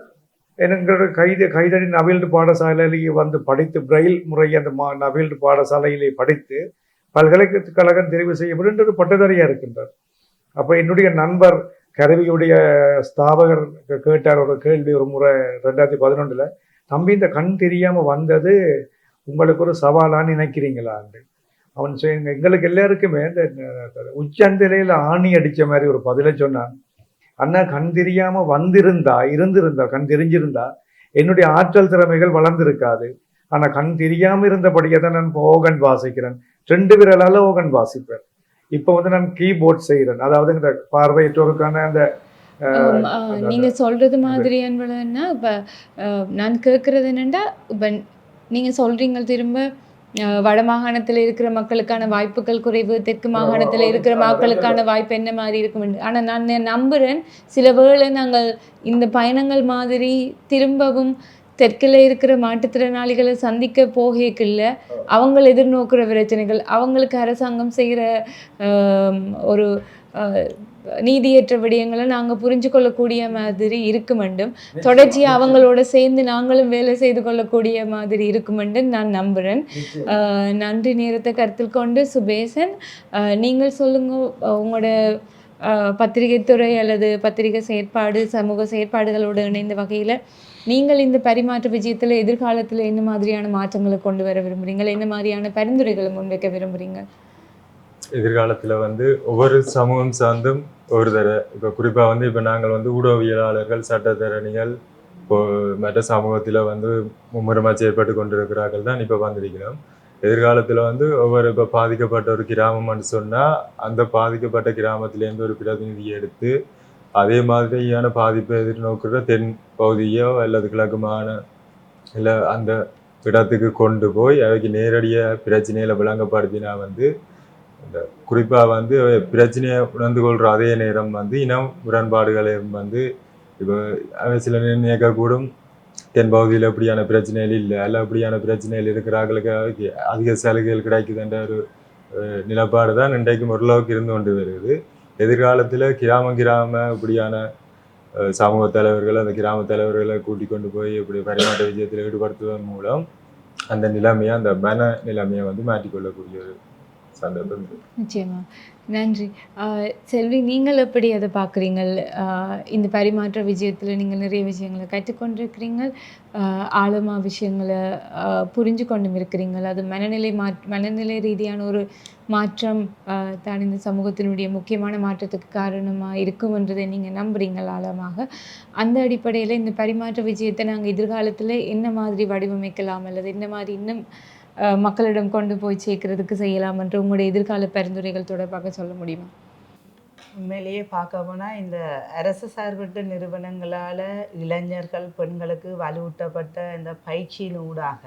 எங்களோட கைதடி நவீல்டு பாடசாலையிலேயே வந்து படித்து பிரெயில் முறை அந்த நவீல்டு பாடசாலையிலே படித்து பல்கலைக்கழகம் தெரிவு செய்யப்பட்டு ஒரு பட்டதாரியாக இருக்கின்றார். அப்போ என்னுடைய நண்பர் கருவியுடைய ஸ்தாபகர் கேட்டார் ஒரு கேள்வி ஒரு முறை 2011, தம்பி இந்த கண் தெரியாமல் வந்தது உங்களுக்கு ஒரு சவாலான்னு நினைக்கிறீங்களான்னு. அவன் எங்களுக்கு எல்லாருக்குமே இந்த உச்சந்தலையில் ஆணி அடித்த மாதிரி ஒரு பதிலை சொன்னான். அண்ணா, கண் தெரியாமல் இருந்திருந்தா கண் தெரிஞ்சிருந்தா என்னுடைய ஆற்றல் திறமைகள் வளர்ந்திருக்காது. ஆனால் கண் தெரியாமல் இருந்தபடியே தான் நான் ஓகன் வாசிக்கிறேன், 2 விரலால் ஓகன் வாசிப்பேன். இப்போ வந்து நான் கீபோர்ட் செய்கிறேன். அதாவது இந்த பார்வையற்றோருக்கான அந்த நீங்க சொல்றது மாதிரி என்பதுன்னா, இப்போ நான் கேட்கறது என்னென்னா, இப்போ நீங்க சொல்றீங்க திரும்ப வடமாகாணத்தில் இருக்கிற மக்களுக்கான வாய்ப்புகள் குறைவு, தெற்கு மாகாணத்தில் இருக்கிற மக்களுக்கான வாய்ப்பு என்ன மாதிரி இருக்கும். ஆனால் நான் நம்புகிறேன் சில வேளை நாங்கள் இந்த பயணங்கள் மாதிரி திரும்பவும் தெற்கில் இருக்கிற மாற்றுத்திறனாளிகளை சந்திக்க போகல அவங்க எதிர்நோக்குற பிரச்சனைகள், அவங்களுக்கு அரசாங்கம் செய்கிற ஒரு நீதியற்ற விடயங்களை நாங்கள் புரிஞ்சு கொள்ளக்கூடிய மாதிரி இருக்கும் வேண்டும். தொடர்ச்சியாக அவங்களோட சேர்ந்து நாங்களும் வேலை செய்து கொள்ளக்கூடிய மாதிரி இருக்கும் என்று நான் நம்புகிறேன். நன்றி. நேரத்தை கருத்தில் கொண்டு சுபேசன், நீங்கள் சொல்லுங்க, உங்களோட பத்திரிகை துறை அல்லது பத்திரிகை செயற்பாடு, சமூக செயற்பாடுகளோடு இணைந்த வகையில் நீங்கள் இந்த பரிமாற்ற விஜயத்தில் எதிர்காலத்தில் என்ன மாதிரியான மாற்றங்களை கொண்டு வர விரும்புகிறீங்க? என்ன மாதிரியான பரிந்துரைகளை முன்வைக்க விரும்புகிறீங்க? எதிர்காலத்தில் வந்து ஒவ்வொரு சமூகம் சார்ந்தும் ஒரு இப்போ குறிப்பாக வந்து இப்போ நாங்கள் வந்து ஊடகவியலாளர்கள், சட்டத்தரணிகள், இப்போ மற்ற சமூகத்தில் வந்து மும்முரமாக செயற்பட்டு கொண்டிருக்கிறார்கள் தான் இப்போ வந்திருக்கிறோம். எதிர்காலத்தில் வந்து ஒவ்வொரு இப்போ பாதிக்கப்பட்ட ஒரு கிராமம்னு சொன்னால் அந்த பாதிக்கப்பட்ட கிராமத்திலேருந்து ஒரு பிரதிநிதியை எடுத்து அதே மாதிரியான பாதிப்பை எதிர்நோக்குற தென் பகுதியோ அல்லது கிழக்கு மாகாண இல்லை அந்த இடத்துக்கு கொண்டு போய் அவைக்கு நேரடியாக பிரச்சனைகளை விளங்கப்படுத்தினா வந்து இந்த குறிப்பாக வந்து பிரச்சனையை உணர்ந்து கொள்கிற அதே நேரம் வந்து இனம் முரண்பாடுகளையும் வந்து இப்போ சில நேரம் இயக்கக்கூடும் தென் பகுதியில் இப்படியான பிரச்சனைகள் இல்லை அல்ல இப்படியான பிரச்சனைகள் இருக்கிறார்களுக்கு அதிக சலுகைகள் கிடைக்குதுன்ற ஒரு நிலப்பாடு தான் இன்றைக்கும் ஓரளவுக்கு இருந்து கொண்டு வருது. எதிர்காலத்தில் கிராம இப்படியான சமூக தலைவர்கள் அந்த கிராம தலைவர்களை கூட்டிக் கொண்டு போய் இப்படி பரிமாற்ற விஜயத்தில் ஈடுபடுத்துவதன் மூலம் அந்த நிலைமையை அந்த மன நிலைமையை வந்து மாற்றிக்கொள்ளக்கூடிய ஒரு சந்தர்ப்பம். நிச்சயமா. நன்றி. செல்வி, நீங்கள் எப்படி அதை பார்க்குறீங்க? இந்த பரிமாற்ற விஜயத்தில் நீங்கள் நிறைய விஷயங்களை கற்றுக்கொண்டிருக்கிறீங்க, ஆழமாக விஷயங்களை புரிஞ்சு கொண்டும் இருக்கிறீங்க. அது மனநிலை ரீதியான ஒரு மாற்றம் தான் இந்த சமூகத்தினுடைய முக்கியமான மாற்றத்துக்கு காரணமாக இருக்கும்ன்றதை நீங்கள் நம்புறீங்கள் ஆழமாக. அந்த அடிப்படையில் இந்த பரிமாற்ற விஜயத்தை நாங்கள் எதிர்காலத்தில் என்ன மாதிரி வடிவமைக்கலாம் அல்லது என்ன மாதிரி இன்னும் மக்களிடம் கொண்டு போய் சேர்க்கறதுக்கு செய்யலாம் என்று உங்களுடைய எதிர்கால பரிந்துரைகள் தொடர்பாக சொல்ல முடியுமா? உண்மையிலேயே பார்க்க போனால் இந்த அரசு சார்பற்ற நிறுவனங்களால் இளைஞர்கள், பெண்களுக்கு வலுவூட்டப்பட்ட இந்த பயிற்சியின் ஊடாக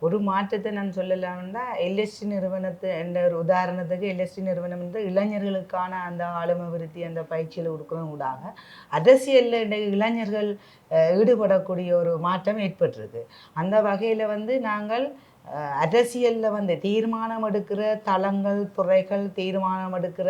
ஒரு மாற்றத்தை நான் சொல்லலாம்னா, எல்எஸ்டி நிறுவனத்தை என்ற ஒரு உதாரணத்துக்கு எல்எஸ்டி நிறுவனம் வந்து இளைஞர்களுக்கான அந்த ஆளுமை விருத்தி அந்த பயிற்சியில் கொடுக்குறது ஊடாக அரசியலில் இன்றைக்கு இளைஞர்கள் ஈடுபடக்கூடிய ஒரு மாற்றம் ஏற்பட்டிருக்கு. அந்த வகையில் வந்து நாங்கள் அரசியலில் வந்து தீர்மானம் எடுக்கிற தளங்கள், துறைகள், தீர்மானம் எடுக்கிற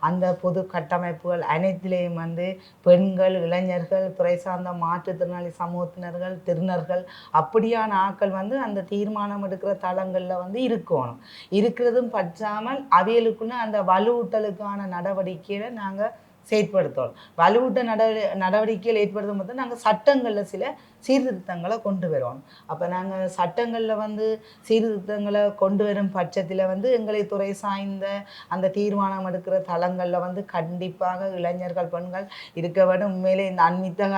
அந்த பொது கட்டமைப்புகள் அனைத்திலேயும் வந்து பெண்கள், இளைஞர்கள், துறை சார்ந்த மாற்றுத்திறனாளி சமூகத்தினர்கள், திருநர்கள் அப்படியான ஆட்கள் வந்து அந்த தீர்மானம் எடுக்கிற தளங்களில் வந்து இருக்கணும். இருக்கிறதும் பற்றாமல் அவைகளுக்குன்னு அந்த வலுவூட்டலுக்கான நடவடிக்கையை நாங்கள் செயற்படுத்தணும். வலுவூட்ட நடவடிக்கைகள் ஏற்படுத்தும் போது நாங்கள் சட்டங்களில் சில சீர்திருத்தங்களை கொண்டு வருவோம். அப்போ நாங்கள் சட்டங்களில் வந்து சீர்திருத்தங்களை கொண்டு வரும் பட்சத்தில் வந்து எங்களை துறை சாய்ந்த அந்த தீர்மானம் எடுக்கிற தளங்களில் வந்து கண்டிப்பாக இளைஞர்கள், பெண்கள் இருக்க வேண்டும். உண்மையிலே இந்த அண்மித்த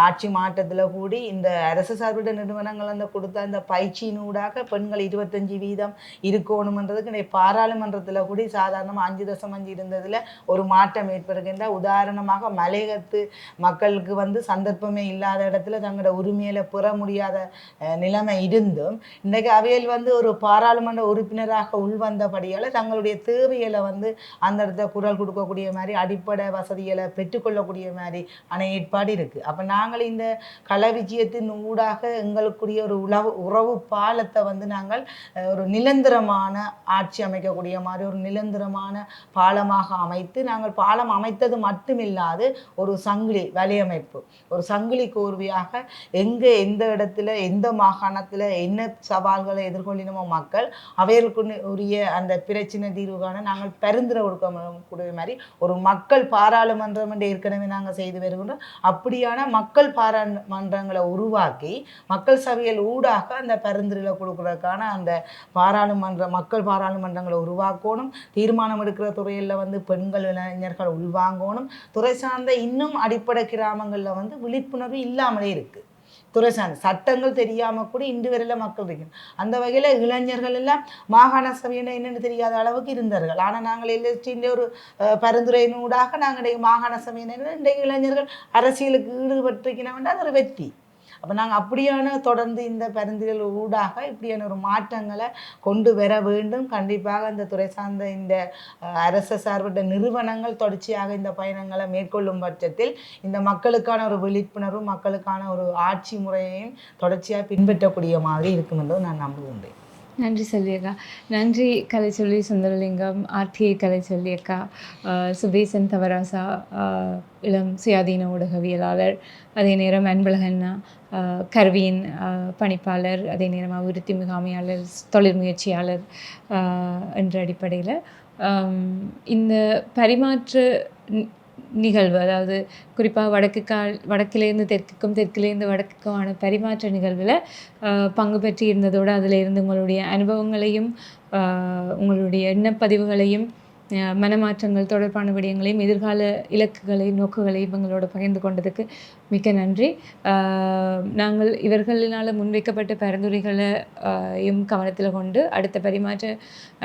ஆட்சி மாற்றத்தில் கூடி இந்த அரசு சார்பிட்ட நிறுவனங்கள் அந்த கொடுத்த அந்த பயிற்சியினூடாக பெண்கள் 25% இருக்கணுமன்றதுக்கு இன்றைய பாராளுமன்றத்தில் கூடி சாதாரணமாக 5.5 இருந்ததில் ஒரு மாற்றம் ஏற்படுகின்ற. உதாரணமாக மலையகத்து மக்களுக்கு வந்து சந்தர்ப்பமே இல்லாத இடத்துல தங்களோட உரிமையில பெற முடியாத நிலைமை இருந்தும் இன்றைக்கு அவையில் வந்து ஒரு பாராளுமன்ற உறுப்பினராக உள்வந்தபடியால் தங்களுடைய தேவைகளை வந்து அந்த இடத்துல குரல் கொடுக்கக்கூடிய மாதிரி, அடிப்படை வசதிகளை பெற்றுக்கொள்ளக்கூடிய மாதிரி ஆனால் ஏற்பாடு இருக்குது. அப்போ நாங்கள் இந்த கலை விஜயத்தின் ஊடாக எங்களுக்குரிய ஒரு உறவு பாலத்தை வந்து நாங்கள் ஒரு நிரந்தரமான ஆட்சி அமைக்கக்கூடிய மாதிரி ஒரு நிரந்தரமான பாலமாக அமைத்து, நாங்கள் பாலம் அமைத்தது மட்டுமில்லாது ஒரு சங்கிலி வலையமைப்பு, ஒரு சங்கிலி கோர்வையாக எங்கே எந்த இடத்துல எந்த மாகாணத்தில் என்ன சவால்களை எதிர்கொள்ளினமோ மக்கள் அவைகளுக்கு உரிய அந்த பிரச்சனை தீர்வுக்கான நாங்கள் பரிந்துரை கொடுக்கக்கூடிய மாதிரி ஒரு மக்கள் பாராளுமன்றம் என்று ஏற்கனவே நாங்கள் செய்து வருகின்றோம். அப்படியான மக்கள் பாராளுமன்றங்களை உருவாக்கி மக்கள் சபையில் ஊடாக அந்த பரிந்துரைகளை கொடுக்குறதுக்கான அந்த மக்கள் பாராளுமன்றங்களை உருவாக்கணும். தீர்மானம் எடுக்கிற துறையில் வந்து பெண்கள், இளைஞர்கள் உள்வாங்கணும். துறை சார்ந்த இன்னும் அடிப்படை கிராமங்களில் வந்து விழிப்புணர்வு இல்லாமலே இருக்குது. துறை சார்ந்த சட்டங்கள் தெரியாமல் கூட இன்று வரையில் மக்கள் இருக்கணும். அந்த வகையில் இளைஞர்கள் எல்லாம் மாகாண சபையின என்னென்னு தெரியாத அளவுக்கு இருந்தார்கள். ஆனால் நாங்கள் எல்எஸ்டின்ற ஒரு பரிந்துரையினூடாக நாங்கள் மாகாண சபையினர் இன்றைக்கு இளைஞர்கள் அரசியலுக்கு ஈடுபட்டிருக்கணும். அது ஒரு வெற்றி. அப்போ நாங்கள் அப்படியான தொடர்ந்து இந்த பரிந்துரைகள் ஊடாக இப்படியான ஒரு மாற்றங்களை கொண்டு வர வேண்டும். கண்டிப்பாக இந்த துறை சார்ந்த இந்த அரசு சார்பற்ற நிறுவனங்கள் தொடர்ச்சியாக இந்த பயணங்களை மேற்கொள்ளும் பட்சத்தில் இந்த மக்களுக்கான ஒரு விழிப்புணர்வு, மக்களுக்கான ஒரு ஆட்சி முறையையும் தொடர்ச்சியாக பின்பற்றக்கூடிய மாதிரி இருக்கும் என்று நான் நம்புகின்றேன். நன்றி செல்வியக்கா. நன்றி கலைச்செல்வி சுந்தரலிங்கம், ஆர்டிஐ கலைச்செல்வி அக்கா, சுபேசன் தவராசா, இளம் சுயாதீன ஊடகவியலாளர், அதே நேரம் அன்பழகண்ணா கருவியின் பணிப்பாளர், அதே நேரம் அபிவிருத்தி முகாமையாளர், தொழில் முயற்சியாளர் என்ற அடிப்படையில் இந்த பரிமாற்ற நிகழ்வு, அதாவது குறிப்பாக வடக்கிலேருந்து தெற்குக்கும் தெற்கிலேருந்து வடக்குக்குமான பரிமாற்ற நிகழ்வில் பங்கு பெற்று இருந்ததோடு அதில் இருந்து உங்களுடைய அனுபவங்களையும் உங்களுடைய எண்ணப்பதிவுகளையும் மனமாற்றங்கள் தொடர்பான விடயங்களையும் எதிர்கால இலக்குகளையும் நோக்குகளையும் எங்களோட பகிர்ந்து கொண்டதுக்கு மிக்க நன்றி. நாங்கள் இவர்களினால் முன்வைக்கப்பட்ட பரிந்துரைகளையும் கவனத்தில் கொண்டு அடுத்த பரிமாற்ற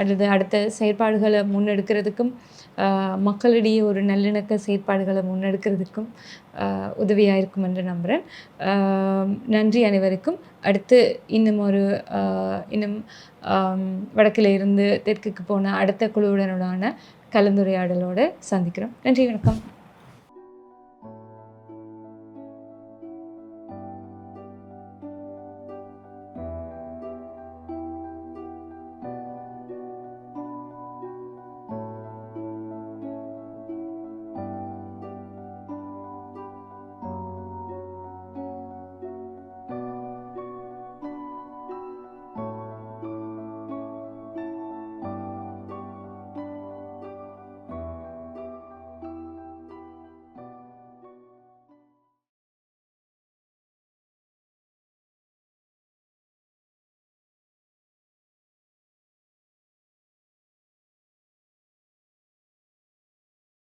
அல்லது அடுத்த செயற்பாடுகளை முன்னெடுக்கிறதுக்கும் மக்களிடையே ஒரு நல்லிணக்க செயற்பாடுகளை முன்னெடுக்கிறதுக்கும் உதவியாக இருக்கும் என்று நம்புகிறேன். நன்றி அனைவருக்கும். அடுத்து இன்னும் வடக்கில் இருந்து தெற்குக்கு போன அடுத்த குழுவுடனான கலந்துரையாடலோடு சந்திக்கிறோம். நன்றி, வணக்கம்.